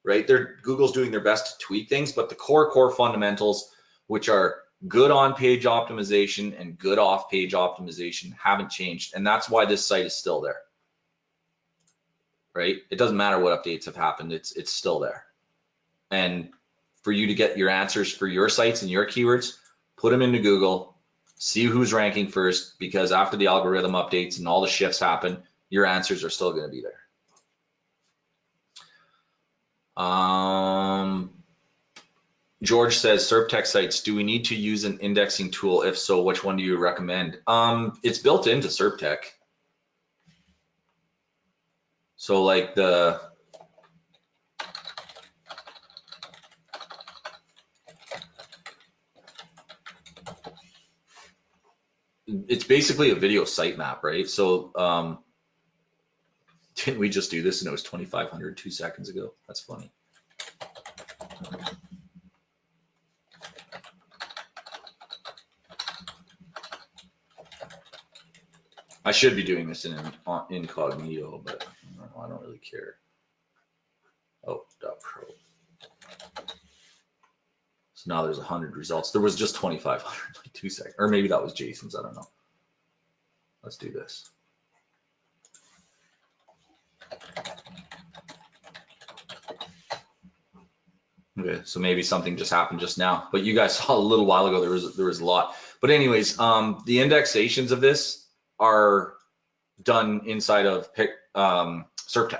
right? Google's doing their best to tweak things, but the core fundamentals, which are good on-page optimization and good off-page optimization, haven't changed. And that's why this site is still there, right? It doesn't matter what updates have happened, it's still there. And for you to get your answers for your sites and your keywords, put them into Google, see who's ranking first, because after the algorithm updates and all the shifts happen, your answers are still going to be there. George says, SERP sites, do we need to use an indexing tool? If so, which one do you recommend? It's built into SERP. So like it's basically a video sitemap, right? So didn't we just do this and it was 2,500 2 seconds ago? That's funny. I should be doing this in incognito, but I don't really care. Oh, .pro. So now there's 100 results. There was just 2,500 like 2 seconds, or maybe that was Jason's. I don't know. Let's do this. Okay, so maybe something just happened just now, but you guys saw a little while ago there was a lot. But anyways, the indexations of this are done inside of SERP.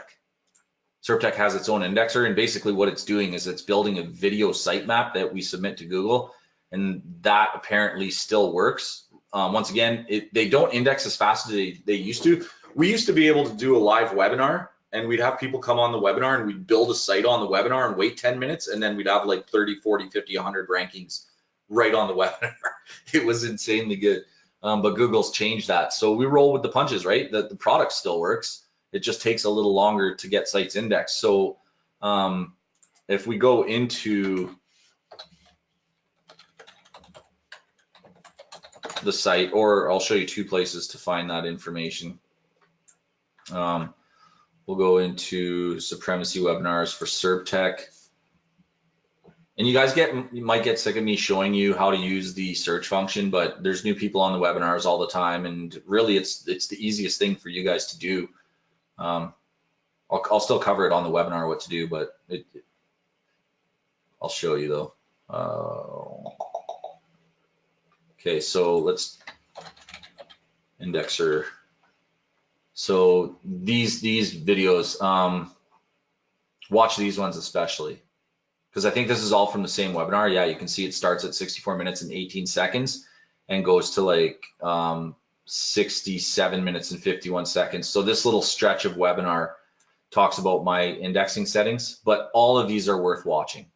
SERP has its own indexer, and basically what it's doing is it's building a video sitemap that we submit to Google, and that apparently still works. Once again, they don't index as fast as they used to. We used to be able to do a live webinar, and we'd have people come on the webinar and we'd build a site on the webinar and wait 10 minutes, and then we'd have like 30, 40, 50, 100 rankings right on the webinar. It was insanely good. But Google's changed that. So we roll with the punches, right? The product still works. It just takes a little longer to get sites indexed. So if we go into the site, or I'll show you 2 places to find that information. We'll go into Supremacy Webinars for SERP. And you guys might get sick of me showing you how to use the search function, but there's new people on the webinars all the time, and really it's the easiest thing for you guys to do. I'll still cover it on the webinar what to do, but I'll show you though. Okay, so let's indexer. So these videos, watch these ones especially, because I think this is all from the same webinar. Yeah, you can see it starts at 64 minutes and 18 seconds and goes to like 67 minutes and 51 seconds. So this little stretch of webinar talks about my indexing settings, but all of these are worth watching,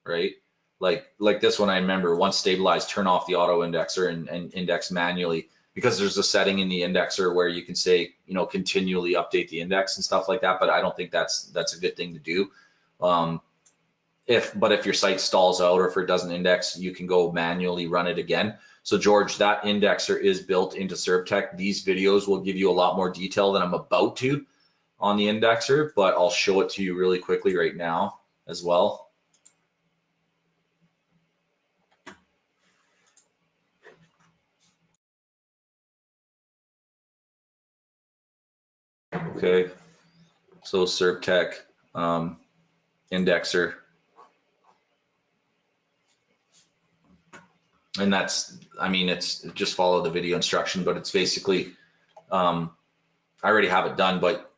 right? Like this one, I remember, once stabilized, turn off the auto indexer and index manually, because there's a setting in the indexer where you can say, you know, continually update the index and stuff like that, but I don't think that's a good thing to do. If your site stalls out or if it doesn't index, you can go manually run it again. So George, that indexer is built into SERP. These videos will give you a lot more detail than I'm about to on the indexer, but I'll show it to you really quickly right now as well. Okay, so SERP indexer. And that's, I mean, it's just follow the video instruction, but it's basically, I already have it done, but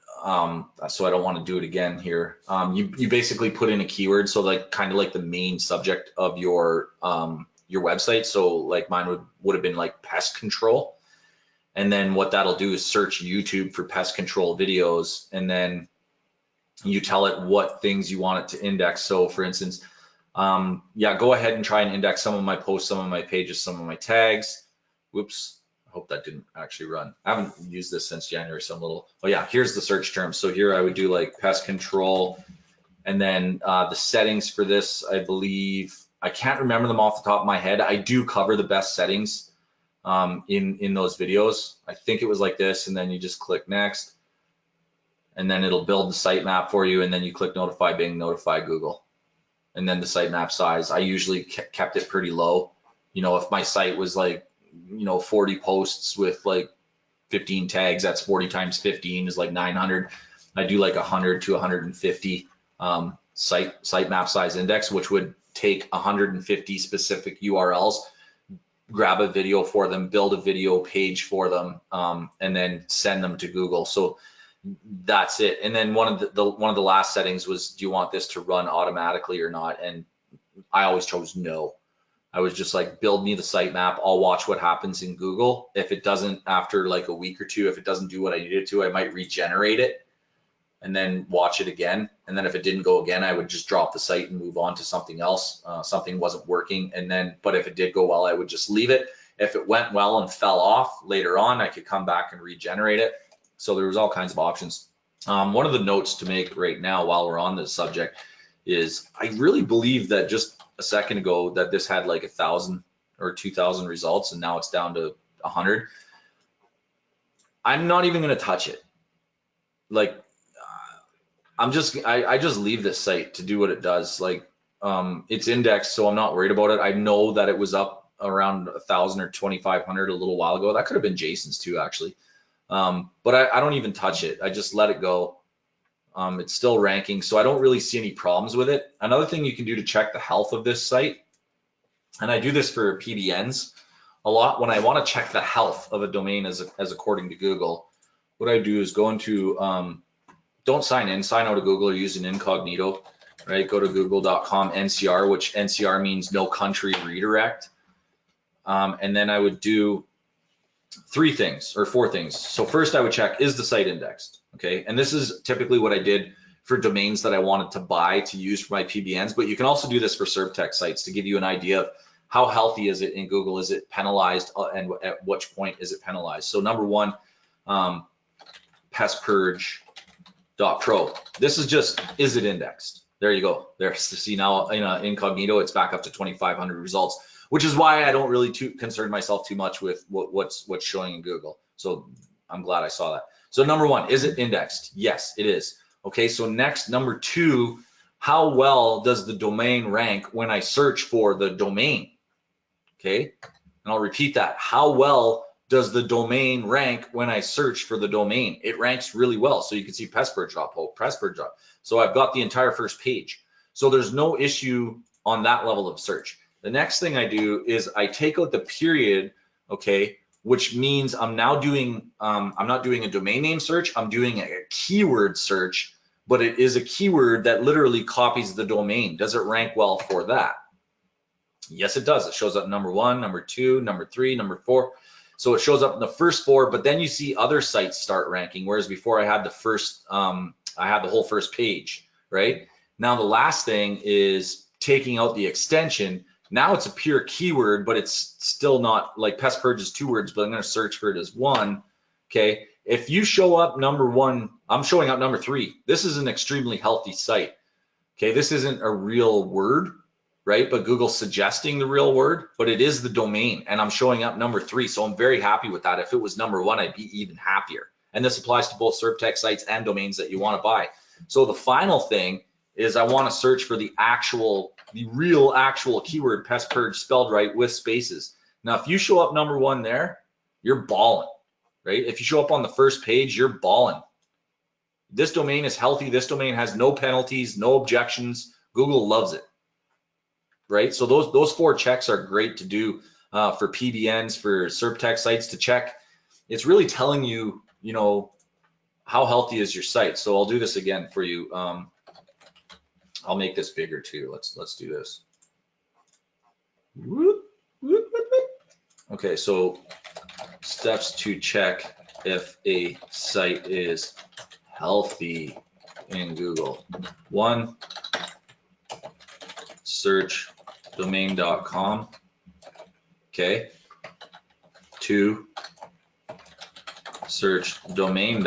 so I don't want to do it again here. You basically put in a keyword, so like kind of like the main subject of your website. So like mine would have been like pest control. And then what that'll do is search YouTube for pest control videos, and then you tell it what things you want it to index. So for instance, yeah, go ahead and try and index some of my posts, some of my pages, some of my tags. Whoops, I hope that didn't actually run. I haven't used this since January, so I'm a little, oh yeah, here's the search terms. So here I would do like pest control, and then the settings for this, I believe I can't remember them off the top of my head. I do cover the best settings in those videos. I think it was like this, and then you just click next, and then it'll build the sitemap for you, and then you click notify Bing, notify Google. And then the sitemap size, I usually kept it pretty low. You know, if my site was like, 40 posts with like 15 tags, that's 40 times 15 is like 900. I do like 100 to 150 sitemap size index, which would take 150 specific URLs, grab a video for them, build a video page for them, and then send them to Google. So that's it. And then one of the last settings was, do you want this to run automatically or not? And I always chose no. I was just like, build me the sitemap. I'll watch what happens in Google. If it doesn't, after like a week or two, if it doesn't do what I needed to, I might regenerate it and then watch it again. And then if it didn't go again, I would just drop the site and move on to something else. Something wasn't working. And then, but if it did go well, I would just leave it. If it went well and fell off later on, I could come back and regenerate it. So there was all kinds of options. One of the notes to make right now while we're on this subject is I really believe that just a second ago that this had like 1,000 or 2,000 results, and now it's down to 100. I'm not even going to touch it. Like, I just leave this site to do what it does. Like, it's indexed, so I'm not worried about it. I know that it was up around 1,000 or 2,500 a little while ago. That could have been Jason's too, actually. But I don't even touch it. I just let it go. It's still ranking, so I don't really see any problems with it. Another thing you can do to check the health of this site, and I do this for PBNs a lot, when I want to check the health of a domain as according to Google, what I do is go into, don't sign in, sign out of Google or use an incognito, right? Go to google.com NCR, which NCR means no country redirect. And then I would do 3 things or 4 things. So first I would check, is the site indexed? Okay, and this is typically what I did for domains that I wanted to buy to use for my PBNs, but you can also do this for SERP sites to give you an idea of how healthy is it in Google, is it penalized, and at which point is it penalized. So number 1, pestpurge.pro. This is just, is it indexed? There you go. There's, see now in incognito, it's back up to 2,500 results, which is why I don't really concern myself too much with what's showing in Google. So I'm glad I saw that. So number 1, is it indexed? Yes, it is. Okay, so next, number 2, how well does the domain rank when I search for the domain? Okay, and I'll repeat that. How well does the domain rank when I search for the domain? It ranks really well. So you can see pestpurge.po, pestpurge. So I've got the entire first page. So there's no issue on that level of search. The next thing I do is I take out the period, okay, which means I'm now doing, I'm not doing a domain name search, I'm doing a keyword search, but it is a keyword that literally copies the domain. Does it rank well for that? Yes, it does. It shows up number 1, number 2, number 3, number 4. So it shows up in the first 4, but then you see other sites start ranking, whereas before I had the first, I had the whole first page, right? Now the last thing is taking out the extension. Now it's a pure keyword, but it's still not, like pest purge is 2 words, but I'm going to search for it as 1. Okay, if you show up number 1, I'm showing up number 3. This is an extremely healthy site. Okay, this isn't a real word, right? But Google's suggesting the real word, but it is the domain, and I'm showing up number 3. So I'm very happy with that. If it was number 1, I'd be even happier. And this applies to both SERP sites and domains that you want to buy. So the final thing is I want to search for the real actual keyword pest purge spelled right with spaces. Now, if you show up number 1 there, you're balling, right? If you show up on the first page, you're balling. This domain is healthy. This domain has no penalties, no objections. Google loves it, right? So those 4 checks are great to do for PBNs, for SERP sites to check. It's really telling you, how healthy is your site. So I'll do this again for you. I'll make this bigger too. Let's do this. Okay, so steps to check if a site is healthy in Google. 1, search domain.com. Okay. 2, search domain.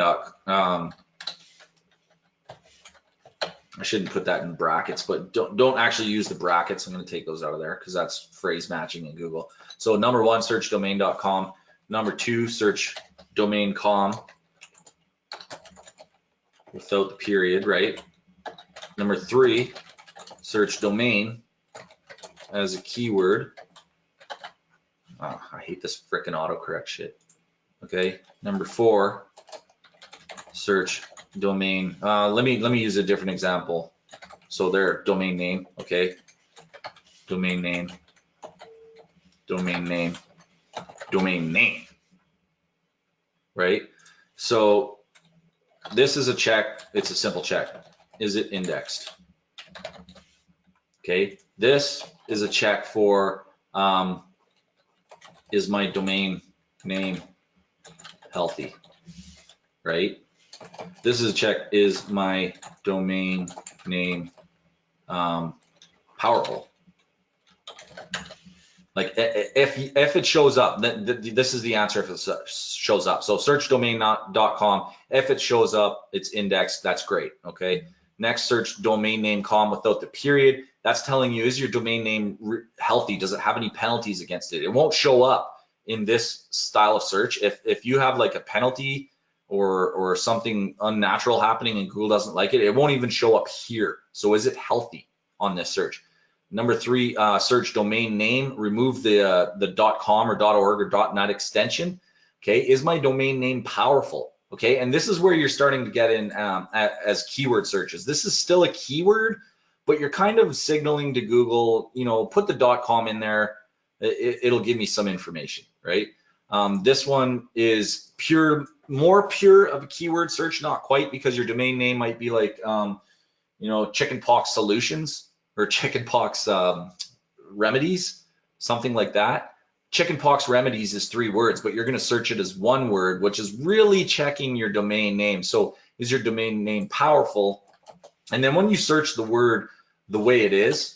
I shouldn't put that in brackets, but don't actually use the brackets. I'm going to take those out of there because that's phrase matching in Google. So number 1, search domain.com. Number 2, search domain.com without the period, right? Number 3, search domain as a keyword. Oh, I hate this frickin' autocorrect shit. Okay. Number 4, search domain. Let me use a different example. So there, domain name. Okay. Domain name. Domain name. Domain name. Right. So this is a check. It's a simple check. Is it indexed? Okay. This is a check for is my domain name healthy? Right. This is a check. Is my domain name powerful? Like if it shows up, then this is the answer if it shows up. So search domain.com. If it shows up, it's indexed. That's great. Okay. Next, search domain name com without the period. That's telling you, is your domain name healthy? Does it have any penalties against it? It won't show up in this style of search. If you have like a penalty or something unnatural happening and Google doesn't like it, it won't even show up here. So is it healthy on this search? Number 3, search domain name, remove the .com or .org or .net extension. Okay, is my domain name powerful? Okay, and this is where you're starting to get in as keyword searches. This is still a keyword, but you're kind of signaling to Google, you know, put the .com in there. It'll give me some information, right? This one is more pure of a keyword search, not quite, because your domain name might be like, you know, chickenpox solutions or chickenpox remedies, something like that. Chickenpox remedies is 3 words, but you're going to search it as 1 word, which is really checking your domain name. So is your domain name powerful? And then when you search the word the way it is,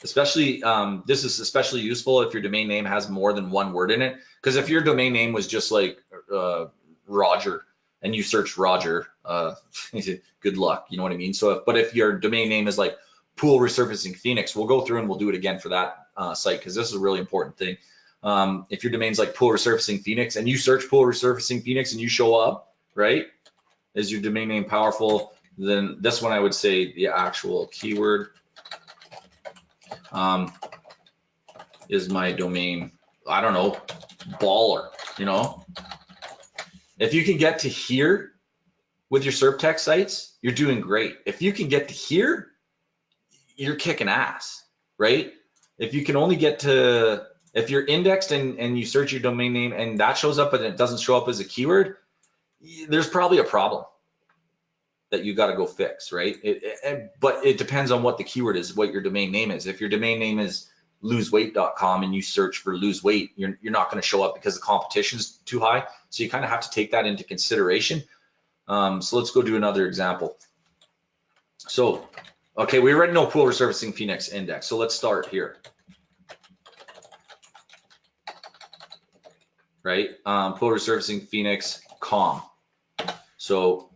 especially this is especially useful if your domain name has more than 1 word in it, because if your domain name was just like Roger and you search Roger, good luck, you know what I mean? So but if your domain name is like pool resurfacing Phoenix, we'll go through and we'll do it again for that site, because this is a really important thing. If your domain's like pool resurfacing Phoenix and you search pool resurfacing Phoenix and you show up, right, is your domain name powerful? Then this one I would say the actual keyword is my domain, I don't know, baller, you know? If you can get to here with your SERP tech sites, you're doing great. If you can get to here, you're kicking ass, right? If you can only get to, if you're indexed and you search your domain name and that shows up and it doesn't show up as a keyword, there's probably a problem that you got to go fix, right? But it depends on what the keyword is, what your domain name is. If your domain name is loseweight.com and you search for lose weight, you're not going to show up because the competition is too high. So you kind of have to take that into consideration. So let's go do another example. So, okay, we already know pool resurfacing Phoenix index. So let's start here. Right? Pool resurfacing Phoenix com. So,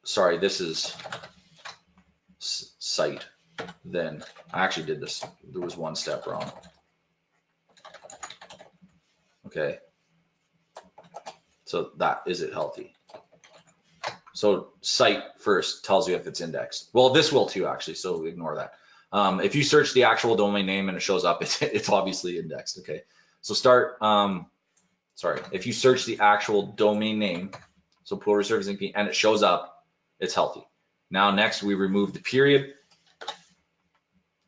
sorry, this is site. Then I actually did this. There was 1 step wrong. Okay. So that, is it healthy? So site first tells you if it's indexed. Well, this will too, actually, so ignore that. If you search the actual domain name and it shows up, it's obviously indexed, okay? So start, sorry, if you search the actual domain name, so pool resurfacing, and it shows up, it's healthy. Now next we remove the period,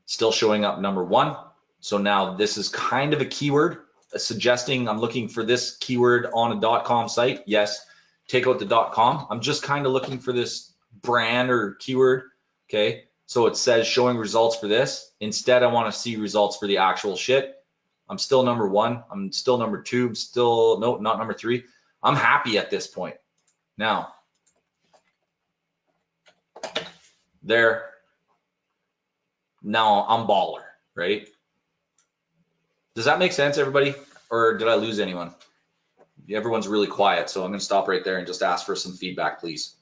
still showing up number 1. So now this is kind of a keyword, suggesting I'm looking for this keyword on a .com site. Yes, take out the .com. I'm just kind of looking for this brand or keyword, okay? So it says showing results for this. Instead, I want to see results for the actual shit. I'm still number 1. I'm still number 2. I'm still, no, not number 3. I'm happy at this point. Now, there, now I'm baller, right? Does that make sense, everybody? Or did I lose anyone? everyone's really quiet, so I'm going to stop right there and just ask for some feedback, please.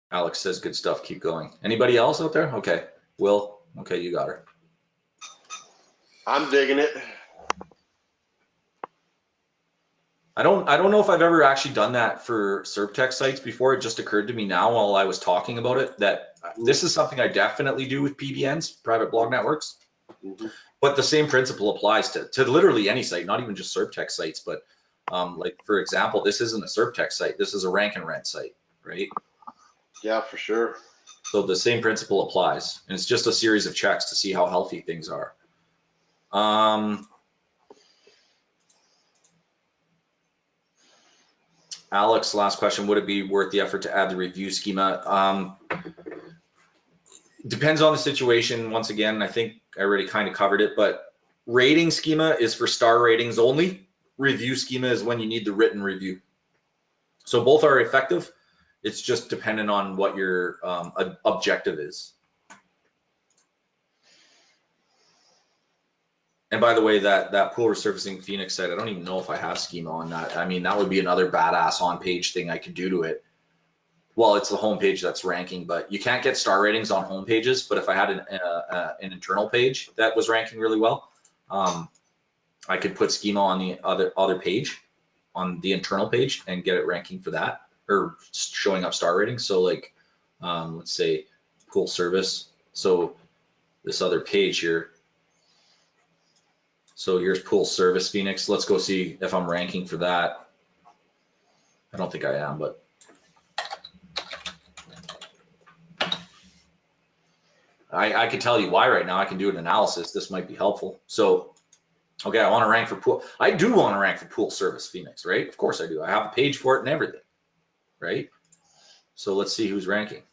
Alex says good stuff. Keep going. Anybody else out there? Okay. Will. Okay, you got her. I'm digging it. I don't know if I've ever actually done that for SerpTech sites before. It just occurred to me now while I was talking about it that this is something I definitely do with PBNs, private blog networks. Mm-hmm. But the same principle applies to literally any site, not even just SerpTech sites, but like for example, this isn't a SerpTech site. This is a rank and rent site, right? Yeah, for sure. So the same principle applies, and it's just a series of checks to see how healthy things are. Alex, last question, would it be worth the effort to add the review schema? Depends on the situation. Once again, I think I already kind of covered it, but rating schema is for star ratings only. Review schema is when you need the written review. So both are effective. It's just dependent on what your objective is. And by the way, that pool resurfacing Phoenix site, I don't even know if I have schema on that. I mean, that would be another badass on-page thing I could do to it. Well, it's the homepage that's ranking, but you can't get star ratings on home pages. But if I had an internal page that was ranking really well, I could put schema on the other page, on the internal page, and get it ranking for that, or showing up star ratings. So like, let's say pool service. So this other page here. So here's pool service Phoenix. Let's go see if I'm ranking for that. I don't think I am, but I could tell you why right now. I can do an analysis. This might be helpful. So, okay, I want to rank for pool. I do want to rank for pool service Phoenix, right? Of course I do. I have a page for it and everything, right? So let's see who's ranking.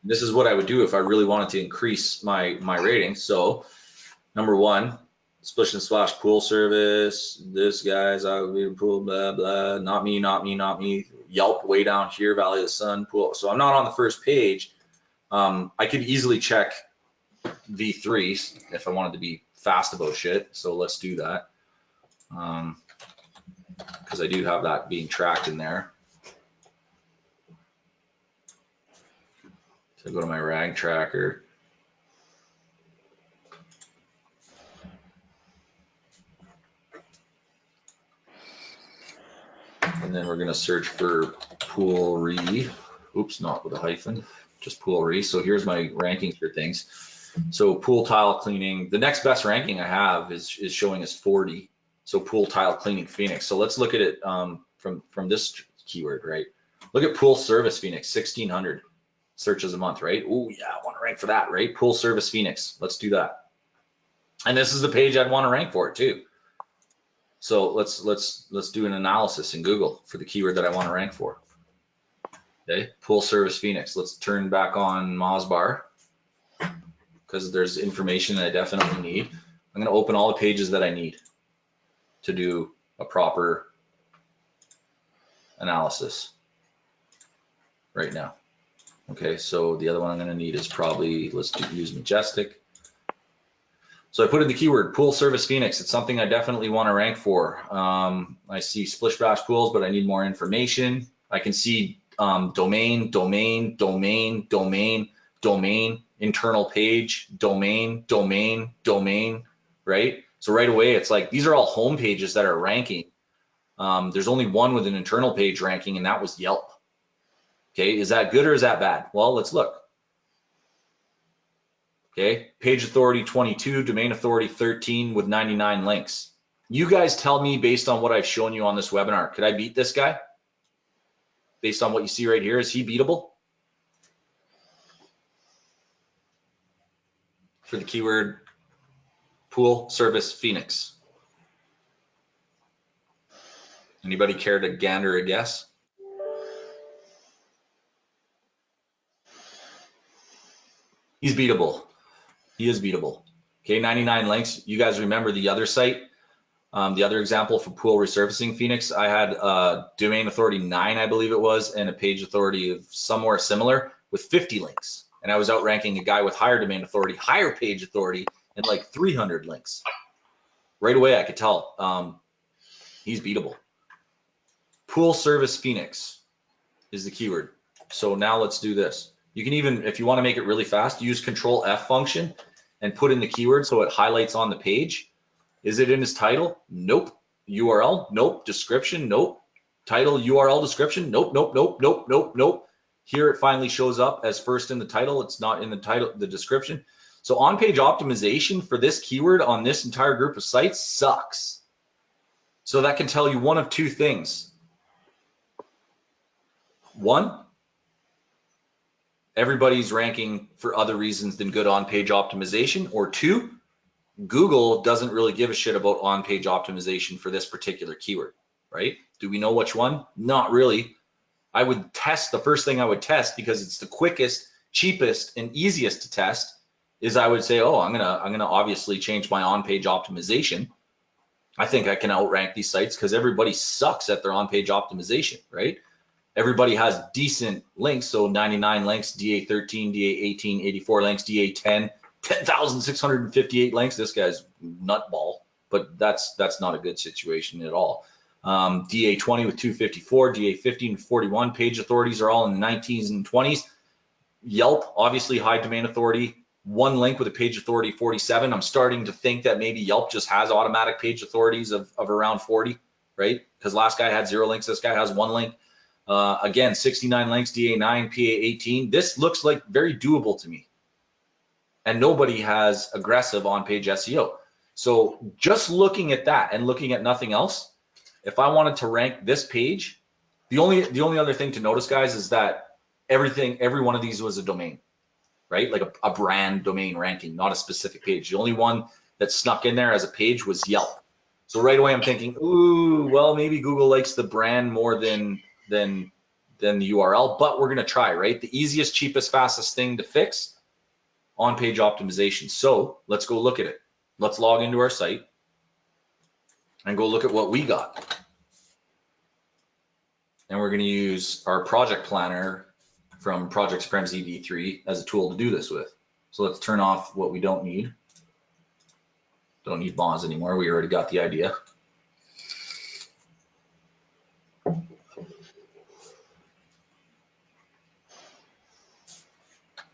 This is what I would do if I really wanted to increase my rating. So number one, splish and splash pool service. This guy's pool, blah, blah. Not me, not me, not me. Yelp way down here, Valley of the Sun pool. So I'm not on the first page. I could easily check V3s if I wanted to be fast about shit. So let's do that. Because I do have that being tracked in there. So go to my rag tracker. And then we're going to search for pool re. Oops, not with a hyphen, just pool re. So here's my rankings for things. So pool tile cleaning, the next best ranking I have is showing us 40. So pool tile cleaning Phoenix. So let's look at it from this keyword, right? Look at pool service Phoenix, 1,600 searches a month, right? Oh yeah, I want to rank for that, right? Pool service Phoenix, let's do that. And this is the page I'd want to rank for it too. So let's do an analysis in Google for the keyword that I want to rank for. Okay, pool service Phoenix. Let's turn back on Mozbar because there's information that I definitely need. I'm going to open all the pages that I need to do a proper analysis right now. Okay, so the other one I'm going to need is probably, let's use Majestic. So I put in the keyword pool service Phoenix. It's something I definitely want to rank for. I see splish splash pools, but I need more information. I can see domain, internal page, domain, right? So right away, it's like, these are all home pages that are ranking. There's only one with an internal page ranking, and that was Yelp. Okay, is that good or is that bad? Well, let's look. Okay, page authority 22, domain authority 13 with 99 links. You guys tell me based on what I've shown you on this webinar, could I beat this guy? Based on what you see right here, is he beatable? For the keyword pool service Phoenix. Anybody care to gander a guess? He's beatable. He is beatable. Okay, 99 links. You guys remember the other site? The other example for pool resurfacing Phoenix, I had domain authority 9, I believe it was, and a page authority of somewhere similar with 50 links. And I was outranking a guy with higher domain authority, higher page authority, and like 300 links. Right away, I could tell he's beatable. Pool service Phoenix is the keyword. So now let's do this. You can even, if you want to make it really fast, use Control F function and put in the keyword so it highlights on the page. Is it in his title? Nope. URL? Nope. Description? Nope. Title, URL, description? Nope, nope, nope, nope, nope, nope. Here it finally shows up as first in the title. It's not in the title, the description. So on-page optimization for this keyword on this entire group of sites sucks. So that can tell you one of two things. One, everybody's ranking for other reasons than good on-page optimization, or two, Google doesn't really give a shit about on-page optimization for this particular keyword, right? Do we know which one? Not really. I would test, the first thing I would test, because it's the quickest, cheapest, and easiest to test, is I would say, oh, I'm gonna obviously change my on-page optimization. I think I can outrank these sites because everybody sucks at their on-page optimization, right? Everybody has decent links, so 99 links, DA13, DA18, 84 links, DA10, 10,658 links. This guy's nutball, but that's not a good situation at all. DA20 with 254, DA15 with 41. Page authorities are all in the 19s and 20s. Yelp, obviously high domain authority. One link with a page authority 47. I'm starting to think that maybe Yelp just has automatic page authorities of around 40, right? Because last guy had 0 links. This guy has 1 link. Again, 69 links, DA9, PA18. This looks like very doable to me. And nobody has aggressive on-page SEO. So just looking at that and looking at nothing else, if I wanted to rank this page, the only other thing to notice, guys, is that every one of these was a domain, right? Like a brand domain ranking, not a specific page. The only one that snuck in there as a page was Yelp. So right away I'm thinking, ooh, well, maybe Google likes the brand more than the URL, but we're gonna try, right? The easiest, cheapest, fastest thing to fix, on-page optimization. So let's go look at it. Let's log into our site and go look at what we got. And we're gonna use our project planner from Project Supremacy V3 as a tool to do this with. So let's turn off what we don't need. Don't need bonds anymore. We already got the idea.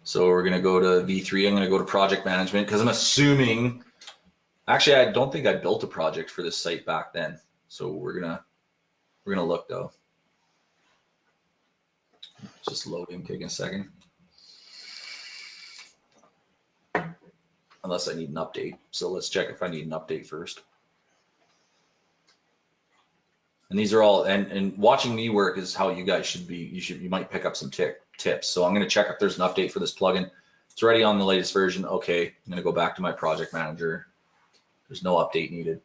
So we're gonna go to V3. I'm gonna go to project management because I'm assuming, actually, I don't think I built a project for this site back then. So we're gonna look though. Just loading, taking a second. Unless I need an update. So let's check if I need an update first. And these are all, and watching me work is how you guys should be. You might pick up some tips. So I'm going to check if there's an update for this plugin. It's already on the latest version. Okay, I'm going to go back to my project manager. There's no update needed.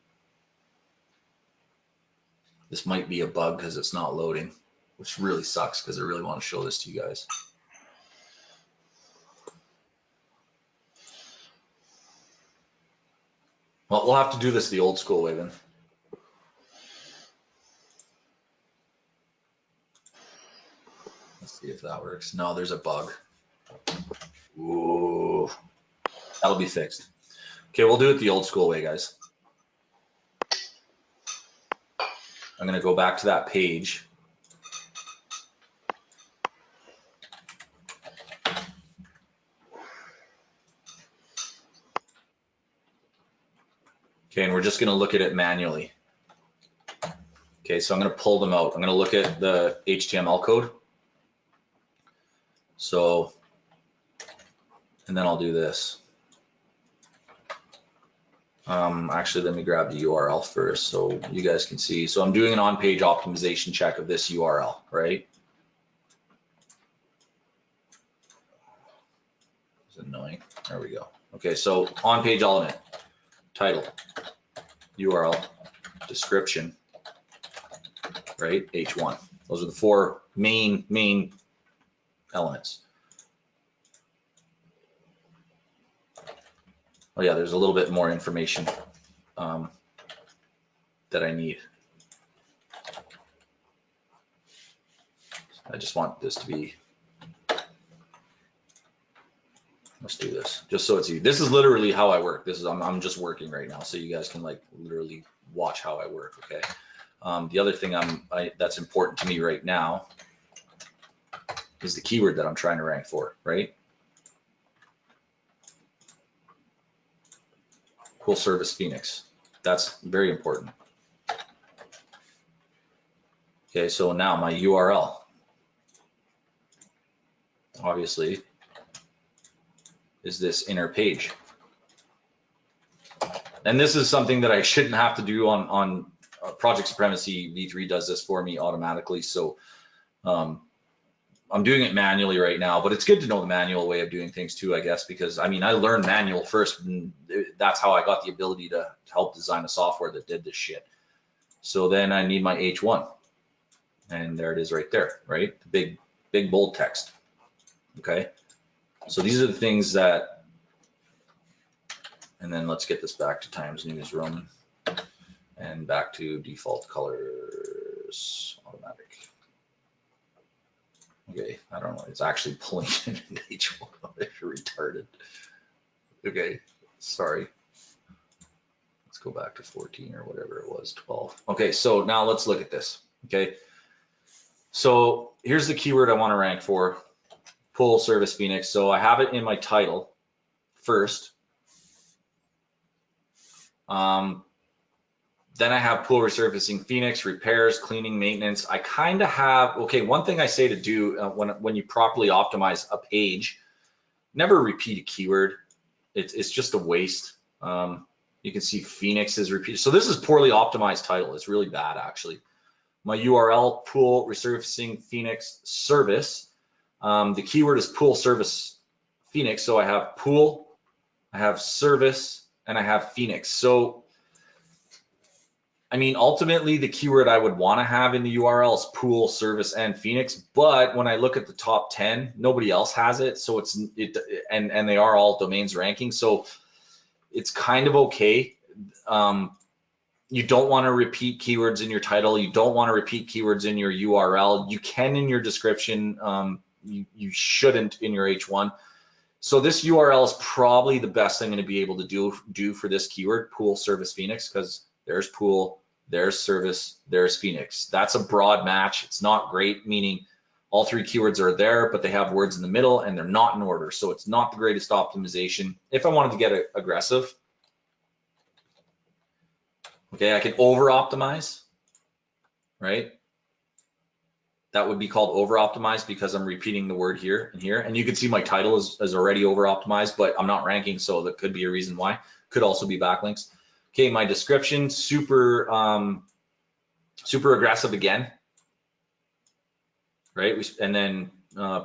This might be a bug because it's not loading, which really sucks because I really want to show this to you guys. Well, we'll have to do this the old school way then. Let's see if that works. No, there's a bug. Ooh, that'll be fixed. Okay, we'll do it the old school way, guys. I'm going to go back to that page. Okay, and we're just going to look at it manually. Okay, so I'm going to pull them out. I'm going to look at the HTML code. So, and then I'll do this. Actually, let me grab the URL first so you guys can see. So I'm doing an on-page optimization check of this URL, right? It's annoying. There we go. Okay, so on-page element, title, URL, description, right? H1. Those are the 4 main elements. Oh yeah, there's a little bit more information. that I need. I just want this to be, let's do this, just so it's easy. This is literally how I work. This is, I'm just working right now, so you guys can like literally watch how I work, okay? The other thing that's important to me right now is the keyword that I'm trying to rank for, right? Full service Phoenix. That's very important. Okay, so now my URL, obviously, is this inner page. And this is something that I shouldn't have to do on Project Supremacy. V3 does this for me automatically. So I'm doing it manually right now, but it's good to know the manual way of doing things too, I guess, because I mean, I learned manual first, and that's how I got the ability to help design a software that did this shit. So then I need my H1, and there it is right there, right? Big bold text. Okay. So these are the things that, and then let's get this back to Times Newsroom and back to default colors, automatic. Okay, I don't know, it's actually pulling in an H1, if you're retarded. Okay, sorry. Let's go back to 14 or whatever it was, 12. Okay, so now let's look at this, okay? So here's the keyword I wanna rank for, full service Phoenix. So I have it in my title first. Then I have pool resurfacing Phoenix, repairs, cleaning, maintenance. I kind of have, okay, one thing I say to do when you properly optimize a page, never repeat a keyword. It's just a waste. You can see Phoenix is repeated. So this is poorly optimized title. It's really bad, actually. My URL, pool resurfacing Phoenix service. The keyword is pool service Phoenix. So I have pool, I have service, and I have Phoenix. So I mean, ultimately, the keyword I would want to have in the URL is pool, service, and Phoenix. But when I look at the top 10, nobody else has it. So and they are all domains ranking. So it's kind of okay. You don't want to repeat keywords in your title. You don't want to repeat keywords in your URL. You can in your description. You shouldn't in your H1. So this URL is probably the best I'm going to be able to do for this keyword, pool, service, Phoenix, because there's pool, there's service, there's Phoenix. That's a broad match. It's not great, meaning all three keywords are there, but they have words in the middle and they're not in order. So it's not the greatest optimization. If I wanted to get aggressive, okay, I could over optimize, right? That would be called over optimized because I'm repeating the word here and here. And you can see my title is already over optimized, but I'm not ranking. So that could be a reason why. Could also be backlinks. Okay, my description, super aggressive again, right? And then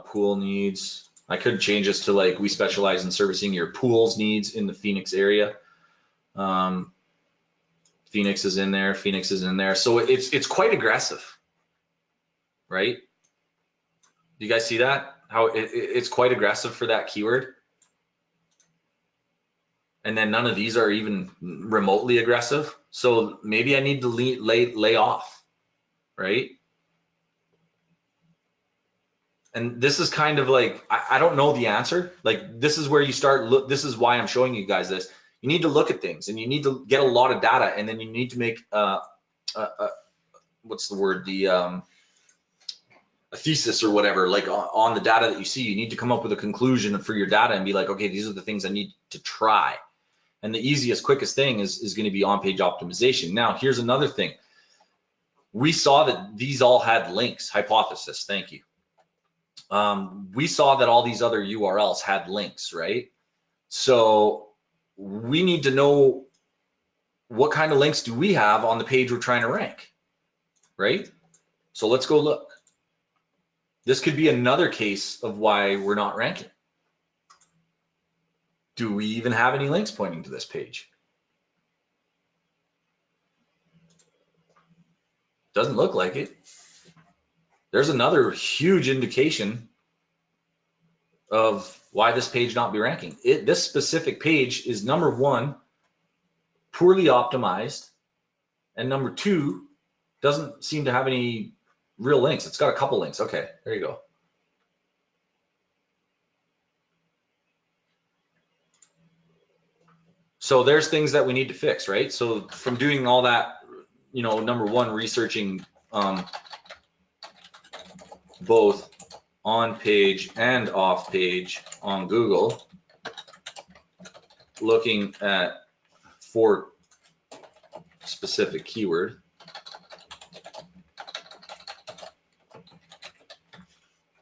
pool needs, I could change this to like, we specialize in servicing your pool's needs in the Phoenix area. Phoenix is in there, Phoenix is in there. So it's quite aggressive, right? Do you guys see that? How it's quite aggressive for that keyword. And then none of these are even remotely aggressive. So maybe I need to lay off, right? And this is kind of like, I don't know the answer. Like this is where you start, this is why I'm showing you guys this. You need to look at things and you need to get a lot of data, and then you need to make, what's the word? A thesis or whatever, like on the data that you see. You need to come up with a conclusion for your data and be like, okay, these are the things I need to try. And the easiest, quickest thing is going to be on-page optimization. Now, here's another thing. We saw that these all had links, hypothesis, thank you. We saw that all these other URLs had links, right? So we need to know what kind of links do we have on the page we're trying to rank, right? So let's go look. This could be another case of why we're not ranking. Do we even have any links pointing to this page? Doesn't look like it. There's another huge indication of why this page not be ranking. This specific page is number one, poorly optimized, And number 2 doesn't seem to have any real links. It's got a couple links. Okay, there you go. So there's things that we need to fix, right? So from doing all that, you know, number 1, researching both on page and off page on Google, looking at for specific keyword,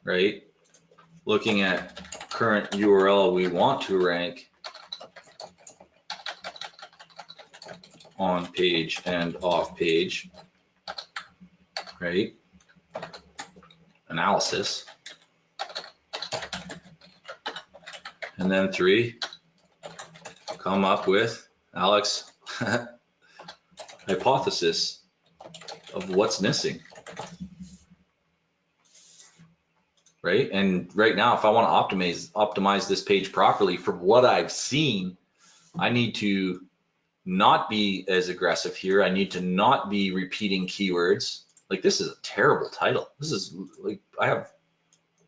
right? Looking at current URL we want to rank on page and off page, right? Analysis. And then 3, come up with, Alex, hypothesis of what's missing, right? And right now, if I want to optimize this page properly, from what I've seen, I need to not be as aggressive here. I need to not be repeating keywords. Like, this is a terrible title. This is like,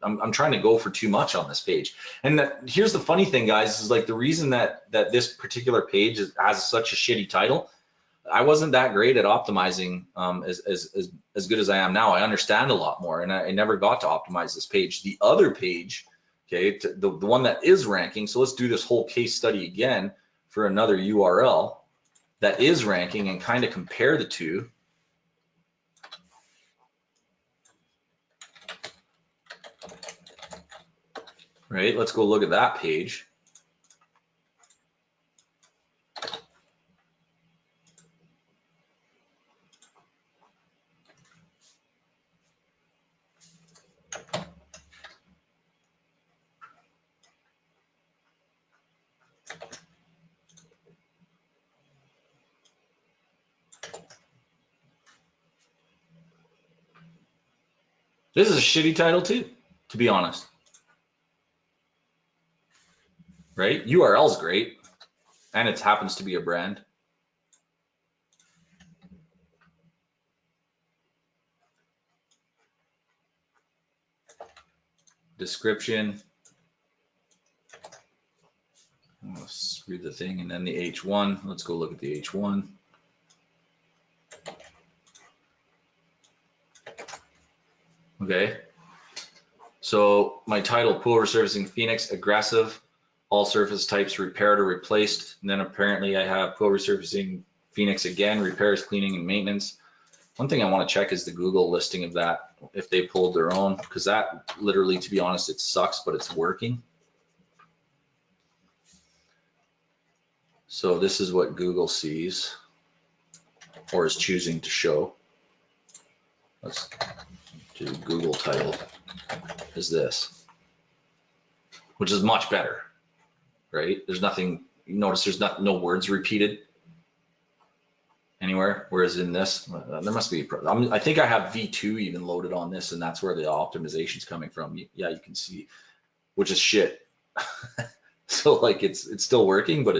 I'm trying to go for too much on this page. And here's the funny thing, guys, is like the reason that this particular page has such a shitty title. I wasn't that great at optimizing as good as I am now. I understand a lot more, and I never got to optimize this page. The other page, okay, the one that is ranking. So let's do this whole case study again for another URL that is ranking and kind of compare the two. Right, let's go look at that page. This is a shitty title too, to be honest. Right, URL's great, and it happens to be a brand. Description. Let's read the thing, and then the H1. Let's go look at the H1. Okay. So my title, pool resurfacing Phoenix, aggressive, all surface types repaired or replaced. And then apparently I have pool resurfacing Phoenix again, repairs, cleaning, and maintenance. One thing I want to check is the Google listing of that, if they pulled their own, because that literally, to be honest, it sucks, but it's working. So this is what Google sees or is choosing to show. Let's do Google title is this, which is much better, right? There's nothing, you notice there's no words repeated anywhere, whereas in this, there must be, I think I have V2 even loaded on this, and that's where the optimization's coming from. Yeah, you can see, which is shit. So like it's still working, but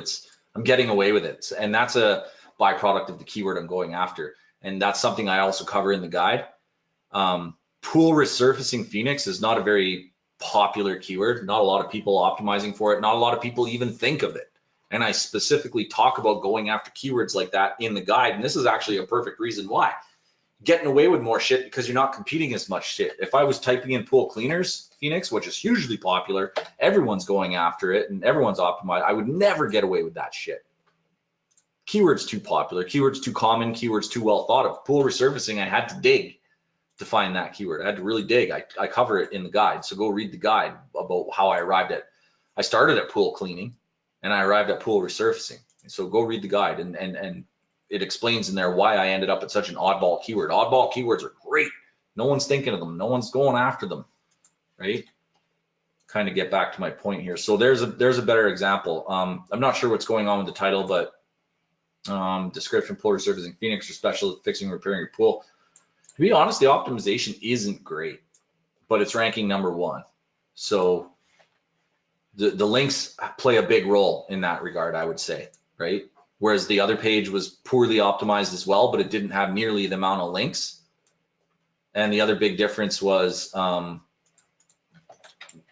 I'm getting away with it. And that's a byproduct of the keyword I'm going after. And that's something I also cover in the guide. Pool resurfacing Phoenix is not a very popular keyword. Not a lot of people optimizing for it. Not a lot of people even think of it. And I specifically talk about going after keywords like that in the guide. And this is actually a perfect reason why. Getting away with more shit because you're not competing as much shit. If I was typing in pool cleaners Phoenix, which is hugely popular, everyone's going after it and everyone's optimized, I would never get away with that shit. Keywords too popular, keywords too common, keywords too well thought of. Pool resurfacing, I had to dig to find that keyword. I had to really dig. I cover it in the guide. So go read the guide about how I arrived at, I started at pool cleaning and I arrived at pool resurfacing. So go read the guide and it explains in there why I ended up at such an oddball keyword. Oddball keywords are great. No one's thinking of them. No one's going after them, right? Kind of get back to my point here. So there's a better example. I'm not sure what's going on with the title, but description, pool resurfacing Phoenix, or special fixing, repairing your pool. To be honest, the optimization isn't great, but it's ranking number 1. So the links play a big role in that regard, I would say, right? whereas the other page was poorly optimized as well, but it didn't have nearly the amount of links. And the other big difference was the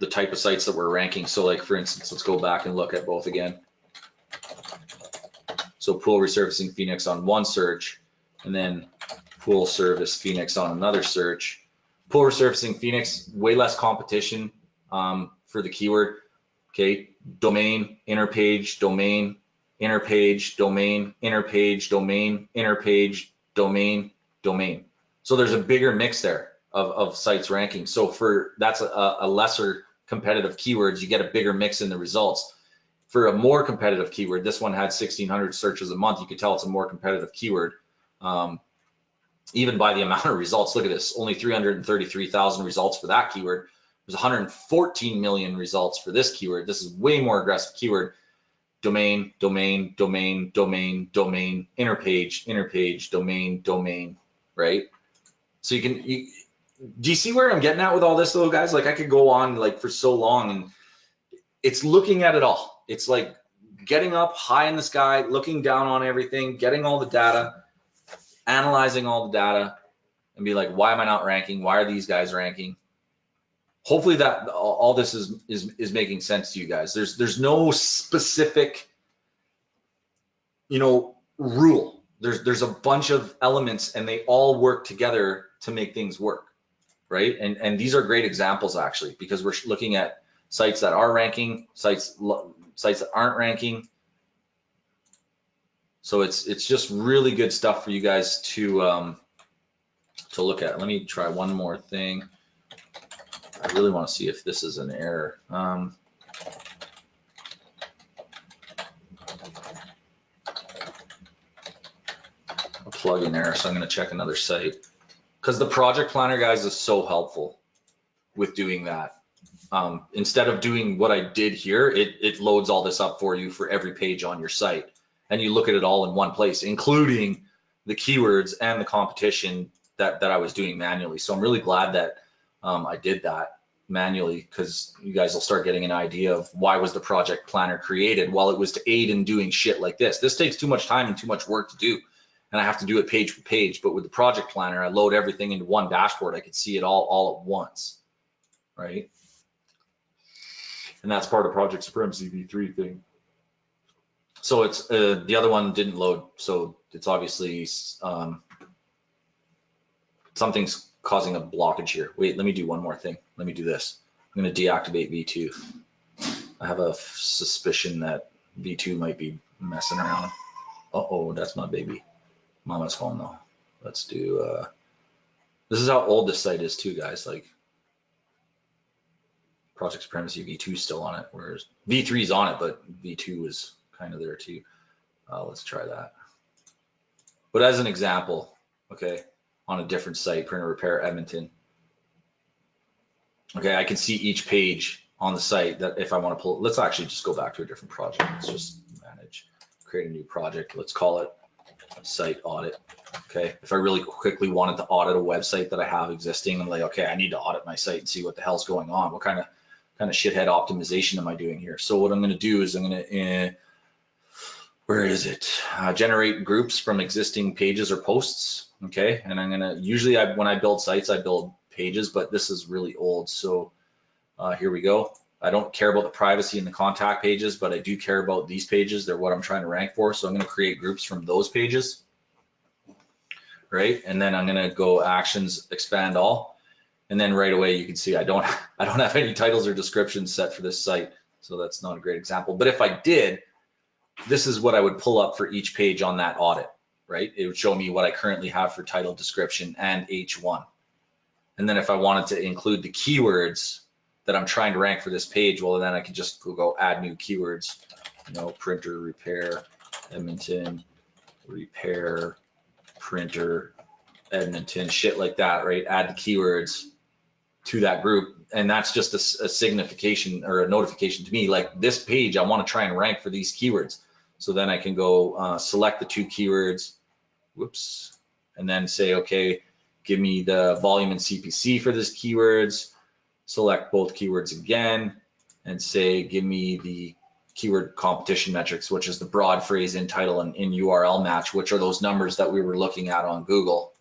type of sites that we're ranking. So like, for instance, let's go back and look at both again. So pool resurfacing Phoenix on one search, and then pool service Phoenix on another search. Pool resurfacing Phoenix, way less competition for the keyword. Okay, domain, inner page, domain, inner page, domain, inner page, domain, inner page, domain, domain. So there's a bigger mix there of sites ranking. So for that's a lesser competitive keywords, you get a bigger mix in the results. For a more competitive keyword, this one had 1,600 searches a month. You could tell it's a more competitive keyword, even by the amount of results. Look at this, only 333,000 results for that keyword. There's 114 million results for this keyword. This is way more aggressive keyword. Domain, domain, domain, domain, domain, inner page, domain, domain, right? So do you see where I'm getting at with all this though, guys? Like I could go on like for so long, and it's looking at it all. It's like getting up high in the sky, looking down on everything, getting all the data, analyzing all the data, and be like, why am I not ranking? Why are these guys ranking? Hopefully that all this is making sense to you guys. There's no specific, rule. There's a bunch of elements, and they all work together to make things work, right? And these are great examples actually, because we're looking at sites that are ranking, sites that aren't ranking. So it's just really good stuff for you guys to look at. Let me try one more thing. I really want to see if this is an error. A plugin error, so I'm going to check another site, because the project planner, guys, is so helpful with doing that. Instead of doing what I did here, it loads all this up for you for every page on your site, and you look at it all in one place, including the keywords and the competition that I was doing manually. So I'm really glad that I did that manually, because you guys will start getting an idea of why was the project planner created. Well, it was to aid in doing shit like this. This takes too much time and too much work to do, and I have to do it page for page. But with the project planner, I load everything into one dashboard. I could see it all at once, right? And that's part of Project Supremacy V3 thing. So it's the other one didn't load, so it's obviously something's causing a blockage here. Wait, let me do one more thing. Let me do this. I'm going to deactivate V2. I have a suspicion that V2 might be messing around. Uh-oh, that's my baby. Mama's phone though. Let's do, this is how old this site is too, guys. Like, Project Supremacy V2 is still on it, whereas V3 is on it, but V2 is kind of there too. Let's try that. But as an example, okay, on a different site, printer repair Edmonton. Okay, I can see each page on the site that if I want to pull, let's actually just go back to a different project. Let's just manage, create a new project. Let's call it site audit. Okay, if I really quickly wanted to audit a website that I have existing, I'm like, okay, I need to audit my site and see what the hell's going on. What kind of shithead optimization am I doing here? So what I'm going to do is I'm going to, where is it? Generate groups from existing pages or posts. Okay, and I'm going to, usually when I build sites, I build pages, but this is really old. So here we go. I don't care about the privacy and the contact pages, but I do care about these pages. They're what I'm trying to rank for. So I'm going to create groups from those pages, right? And then I'm going to go actions, expand all. And then right away, you can see I don't have any titles or descriptions set for this site. So that's not a great example. But if I did, this is what I would pull up for each page on that audit, right? It would show me what I currently have for title, description, and H1. And then if I wanted to include the keywords that I'm trying to rank for this page, well, then I can just go add new keywords, printer repair, Edmonton, repair, printer, Edmonton, shit like that, right? Add the keywords to that group. And that's just a signification or a notification to me, like this page, I want to try and rank for these keywords. So then I can go select the two keywords, whoops, and then say, okay, give me the volume and CPC for this keywords, select both keywords again, and say, give me the keyword competition metrics, which is the broad phrase in title and in URL match, which are those numbers that we were looking at on Google,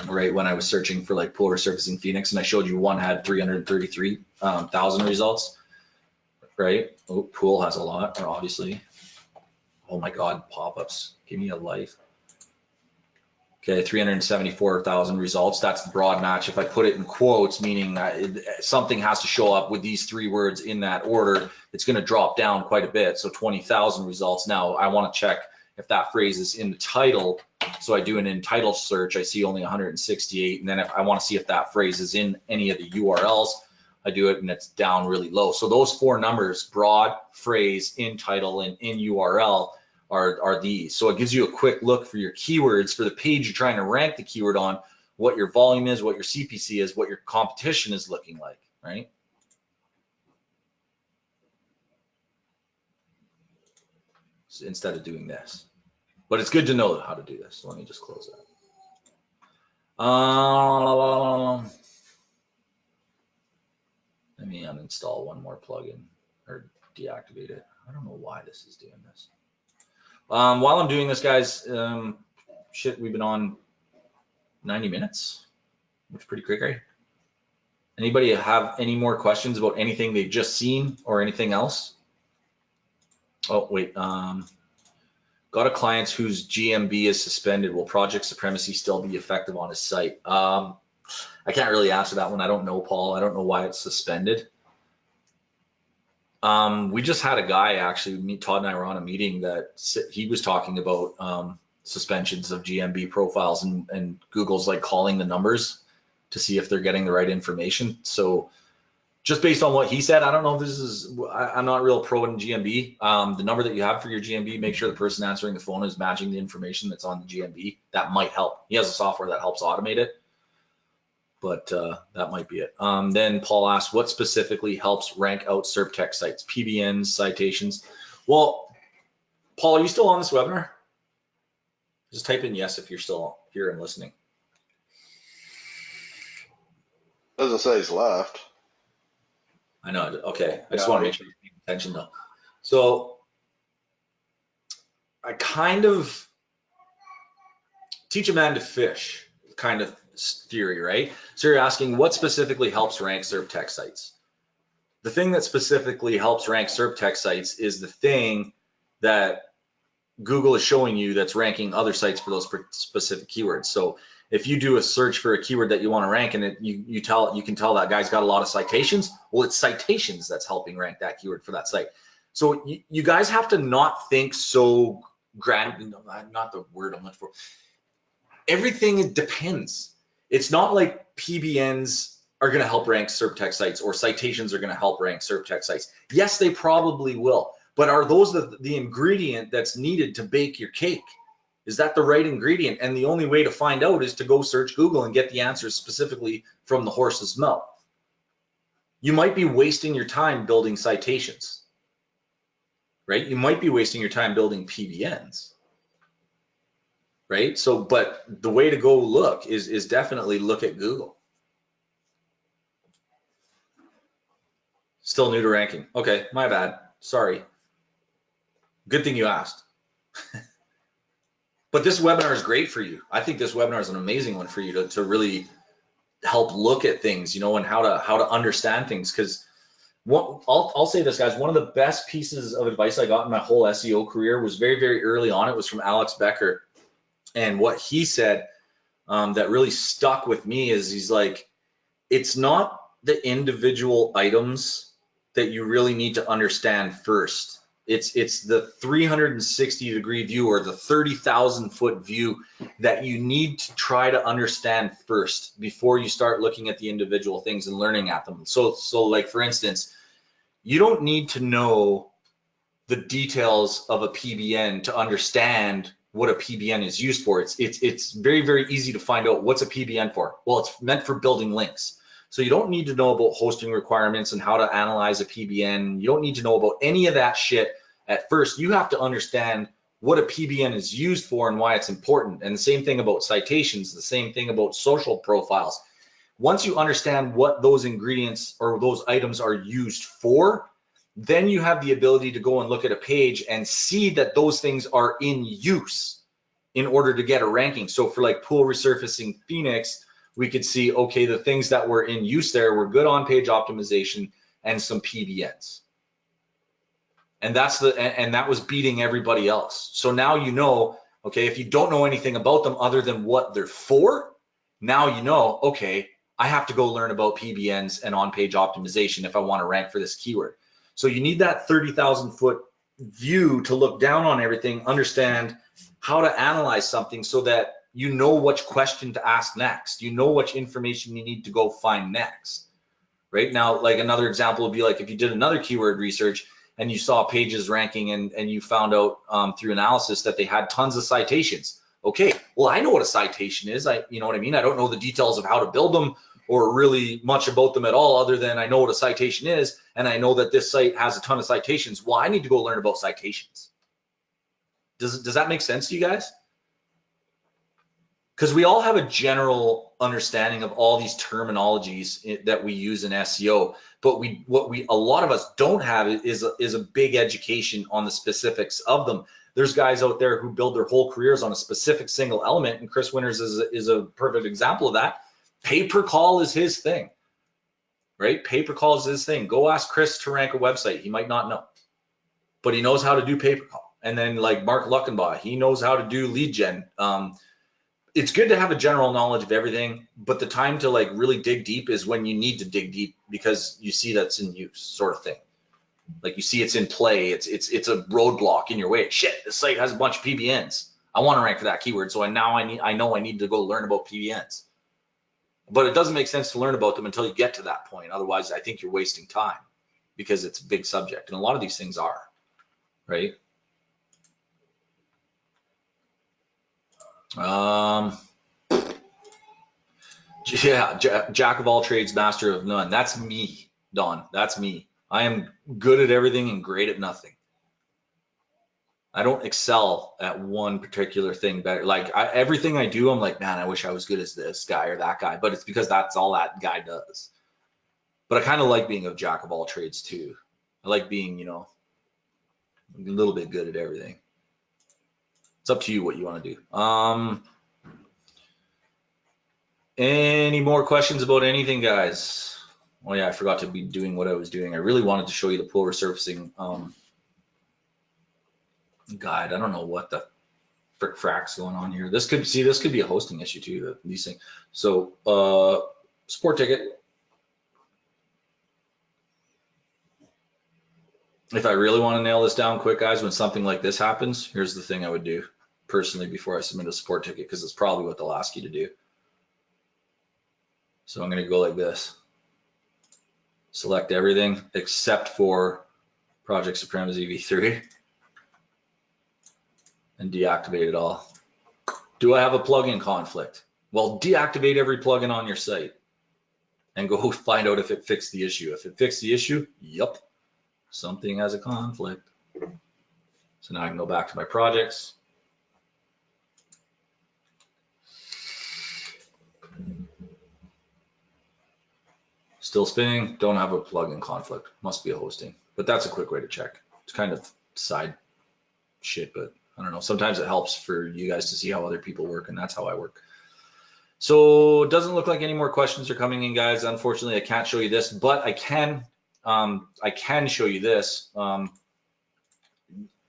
right? When I was searching for like pool resurfacing Phoenix, and I showed you one had 333,000 results, right? Oh, pool has a lot, obviously. Oh my God, pop-ups, give me a life. Okay, 374,000 results. That's the broad match. If I put it in quotes, meaning that something has to show up with these 3 words in that order, it's going to drop down quite a bit. So 20,000 results. Now I want to check if that phrase is in the title. So I do an in title search. I see only 168. And then if I want to see if that phrase is in any of the URLs, I do it and it's down really low. So those 4 numbers, broad, phrase, in title, and in URL, are these. So it gives you a quick look for your keywords for the page you're trying to rank the keyword on, what your volume is, what your CPC is, what your competition is looking like, right? So instead of doing this. But it's good to know how to do this. So let me just close that. Let me uninstall one more plugin or deactivate it. I don't know why this is doing this. While I'm doing this, guys, shit, we've been on 90 minutes, which is pretty quick, right? Anybody have any more questions about anything they've just seen or anything else? Oh, wait. Got a client whose GMB is suspended. Will Project Supremacy still be effective on his site? I can't really answer that one. I don't know, Paul. I don't know why it's suspended. We just had a guy, actually, Todd and I were on a meeting that he was talking about suspensions of GMB profiles, and Google's like calling the numbers to see if they're getting the right information. So just based on what he said, I don't know if this is, I'm not real pro in GMB. The number that you have for your GMB, make sure the person answering the phone is matching the information that's on the GMB. That might help. He has a software that helps automate it, but that might be it. Then Paul asked, what specifically helps rank out SERP tech sites, PBNs, citations? Well, Paul, are you still on this webinar? Just type in yes if you're still here and listening. Doesn't say he's left. I know. Okay. I just want to make sure you're paying attention though. So I kind of teach a man to fish kind of theory, right? So you're asking what specifically helps rank SERP tech sites? The thing that specifically helps rank SERP tech sites is the thing that Google is showing you that's ranking other sites for those specific keywords. So if you do a search for a keyword that you want to rank and you can tell that guy's got a lot of citations, well, it's citations that's helping rank that keyword for that site. So you guys have to not think so grand, not the word I'm looking for. Everything depends. It's not like PBNs are going to help rank SERP tech sites or citations are going to help rank SERP tech sites. Yes, they probably will. But are those the ingredient that's needed to bake your cake? Is that the right ingredient? And the only way to find out is to go search Google and get the answers specifically from the horse's mouth. You might be wasting your time building citations, right? You might be wasting your time building PBNs, right? So, but the way to go look is definitely look at Google. Still new to ranking. Okay, my bad. Sorry. Good thing you asked. But this webinar is great for you. I think this webinar is an amazing one for you to really help look at things, you know, and how to understand things. Because I'll say this, guys, one of the best pieces of advice I got in my whole SEO career was very, very early on. It was from Alex Becker. And what he said that really stuck with me is he's like, it's not the individual items that you really need to understand first. It's the 360-degree view or the 30,000-foot view that you need to try to understand first before you start looking at the individual things and learning at them. So like for instance, you don't need to know the details of a PBN to understand what a PBN is used for. It's very, very easy to find out what's a PBN for. Well, it's meant for building links. So you don't need to know about hosting requirements and how to analyze a PBN. You don't need to know about any of that shit at first. You have to understand what a PBN is used for and why it's important. And the same thing about citations, the same thing about social profiles. Once you understand what those ingredients or those items are used for, then you have the ability to go and look at a page and see that those things are in use in order to get a ranking. So for like pool resurfacing Phoenix, we could see, okay, the things that were in use there were good on-page optimization and some PBNs. And that was beating everybody else. So now you know, okay, if you don't know anything about them other than what they're for, now you know, okay, I have to go learn about PBNs and on-page optimization if I want to rank for this keyword. So you need that 30,000 foot view to look down on everything, understand how to analyze something so that you know which question to ask next. You know which information you need to go find next. Right now, like another example would be like if you did another keyword research and you saw pages ranking and you found out through analysis that they had tons of citations. Okay, well, I know what a citation is. You know what I mean? I don't know the details of how to build them or really much about them at all, other than I know what a citation is, and I know that this site has a ton of citations. Well, I need to go learn about citations. Does that make sense to you guys? Because we all have a general understanding of all these terminologies that we use in SEO, but a lot of us don't have is a big education on the specifics of them. There's guys out there who build their whole careers on a specific single element, and Chris Winters is a perfect example of that. Pay-per-call is his thing, right? Pay-per-call is his thing. Go ask Chris to rank a website. He might not know, but he knows how to do pay-per-call. And then like Mark Luckenbaugh, he knows how to do lead gen. It's good to have a general knowledge of everything, but the time to like really dig deep is when you need to dig deep because you see that's in use, sort of thing. Like you see it's in play, it's a roadblock in your way. Shit, this site has a bunch of PBNs. I want to rank for that keyword, so I know I need to go learn about PBNs. But it doesn't make sense to learn about them until you get to that point. Otherwise, I think you're wasting time because it's a big subject, and a lot of these things are, right? Yeah, jack of all trades, master of none. That's me, Don. That's me. I am good at everything and great at nothing. I don't excel at one particular thing better. Like everything I do, I'm like, man, I wish I was good as this guy or that guy. But it's because that's all that guy does. But I kind of like being a jack of all trades too. I like being, a little bit good at everything. It's up to you what you want to do. Any more questions about anything, guys? Oh yeah, I forgot to be doing what I was doing. I really wanted to show you the pool resurfacing guide. I don't know what the frack's going on here. This could be a hosting issue too, these things. So support ticket. If I really want to nail this down quick, guys, when something like this happens, here's the thing I would do personally before I submit a support ticket, because it's probably what they'll ask you to do. So I'm going to go like this. Select everything except for Project Supremacy v3 and deactivate it all. Do I have a plugin conflict? Well, deactivate every plugin on your site and go find out if it fixed the issue. If it fixed the issue, yep, something has a conflict. So now I can go back to my projects. Still spinning, don't have a plugin conflict. Must be a hosting, but that's a quick way to check. It's kind of side shit, but I don't know. Sometimes it helps for you guys to see how other people work, and that's how I work. So it doesn't look like any more questions are coming in, guys. Unfortunately, I can't show you this, but I can show you this.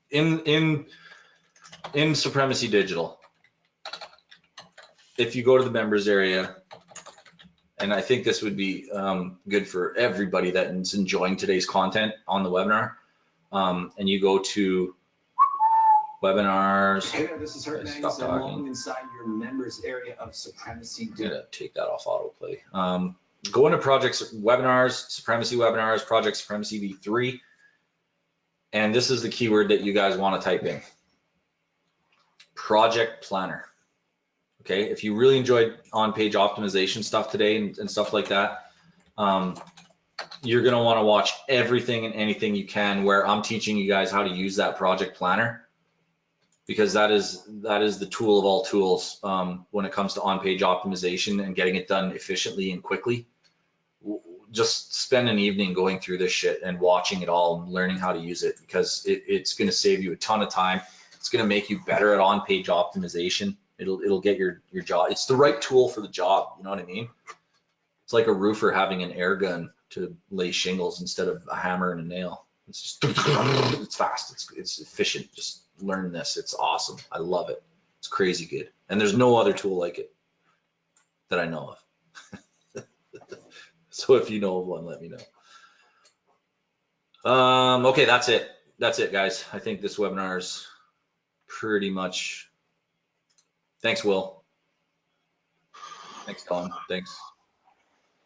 In Supremacy Digital, if you go to the members area, and I think this would be good for everybody that is enjoying today's content on the webinar, and you go to webinars. Hey there, this is Hurt Magnus, and welcome inside your members area of Supremacy Digital. I'm gonna take that off autoplay. Go into projects, webinars, Supremacy webinars, Project Supremacy v3, and this is the keyword that you guys want to type in: project planner. Okay, if you really enjoyed on-page optimization stuff today and stuff like that, you're gonna want to watch everything and anything you can where I'm teaching you guys how to use that project planner, because that is the tool of all tools when it comes to on-page optimization and getting it done efficiently and quickly. just spend an evening going through this shit and watching it all and learning how to use it, because it's going to save you a ton of time. It's going to make you better at on-page optimization. It'll get your job. It's the right tool for the job. You know what I mean? It's like a roofer having an air gun to lay shingles instead of a hammer and a nail. It's just, it's fast. It's efficient. Just learn this. It's awesome. I love it. It's crazy good. And there's no other tool like it that I know of. So if you know of one, let me know. Okay, that's it. That's it, guys. I think this webinar is pretty much. Thanks, Will. Thanks, Colin. Thanks,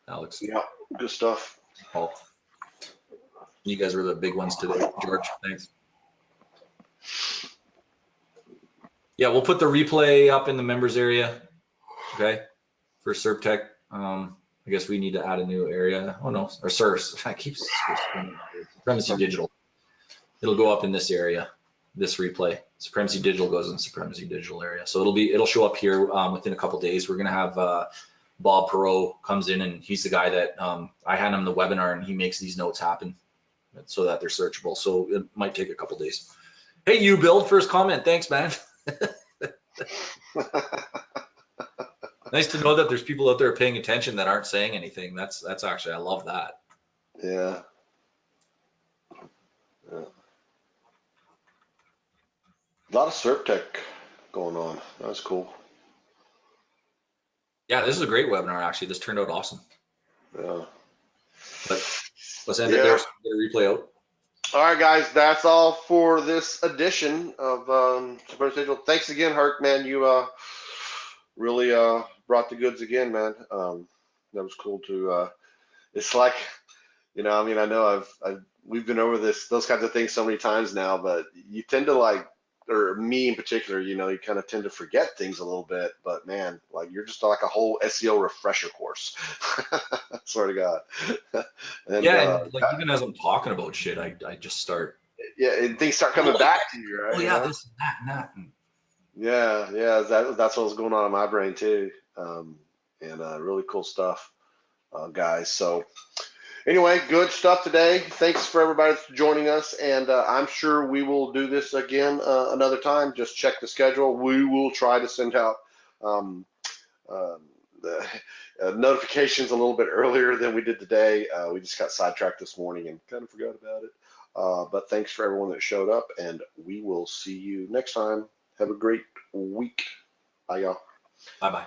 Alex. Yeah, good stuff. Paul. You guys were the big ones today. George, thanks. Yeah, we'll put the replay up in the members area. Okay, for SerpTech. I guess we need to add a new area. Oh no, or SERS. I keep Supremacy Digital. It'll go up in this area, this replay. Supremacy Digital goes in the Supremacy Digital area. So it'll show up here within a couple days. We're gonna have Bob Perot comes in, and he's the guy that I hand him the webinar, and he makes these notes happen so that they're searchable. So it might take a couple days. Hey, you Build, first comment. Thanks, man. Nice to know that there's people out there paying attention that aren't saying anything. That's actually, I love that. Yeah. A lot of SerpTech going on. That's cool. Yeah, this is a great webinar, actually. This turned out awesome. Yeah. But let's end it there so we get a replay out. All right, guys, that's all for this edition of Supremacy Digital. Thanks again, Herc, man. You really brought the goods again, man. That was cool to. It's like, I mean, I know we've been over those kinds of things so many times now, but you tend to or me in particular, you kind of tend to forget things a little bit. But man, like you're just like a whole SEO refresher course. I swear to God. And, and like even as I'm talking about shit, I just start. Yeah, and things start coming back to you, right? Oh yeah, this and that and that. Yeah, that's what was going on in my brain too. And really cool stuff, guys. So anyway, good stuff today. Thanks for everybody that's joining us, and I'm sure we will do this again another time. Just check the schedule. We will try to send out the notifications a little bit earlier than we did today. We just got sidetracked this morning and kind of forgot about it. But thanks for everyone that showed up, and we will see you next time. Have a great week. Bye, y'all. Bye-bye.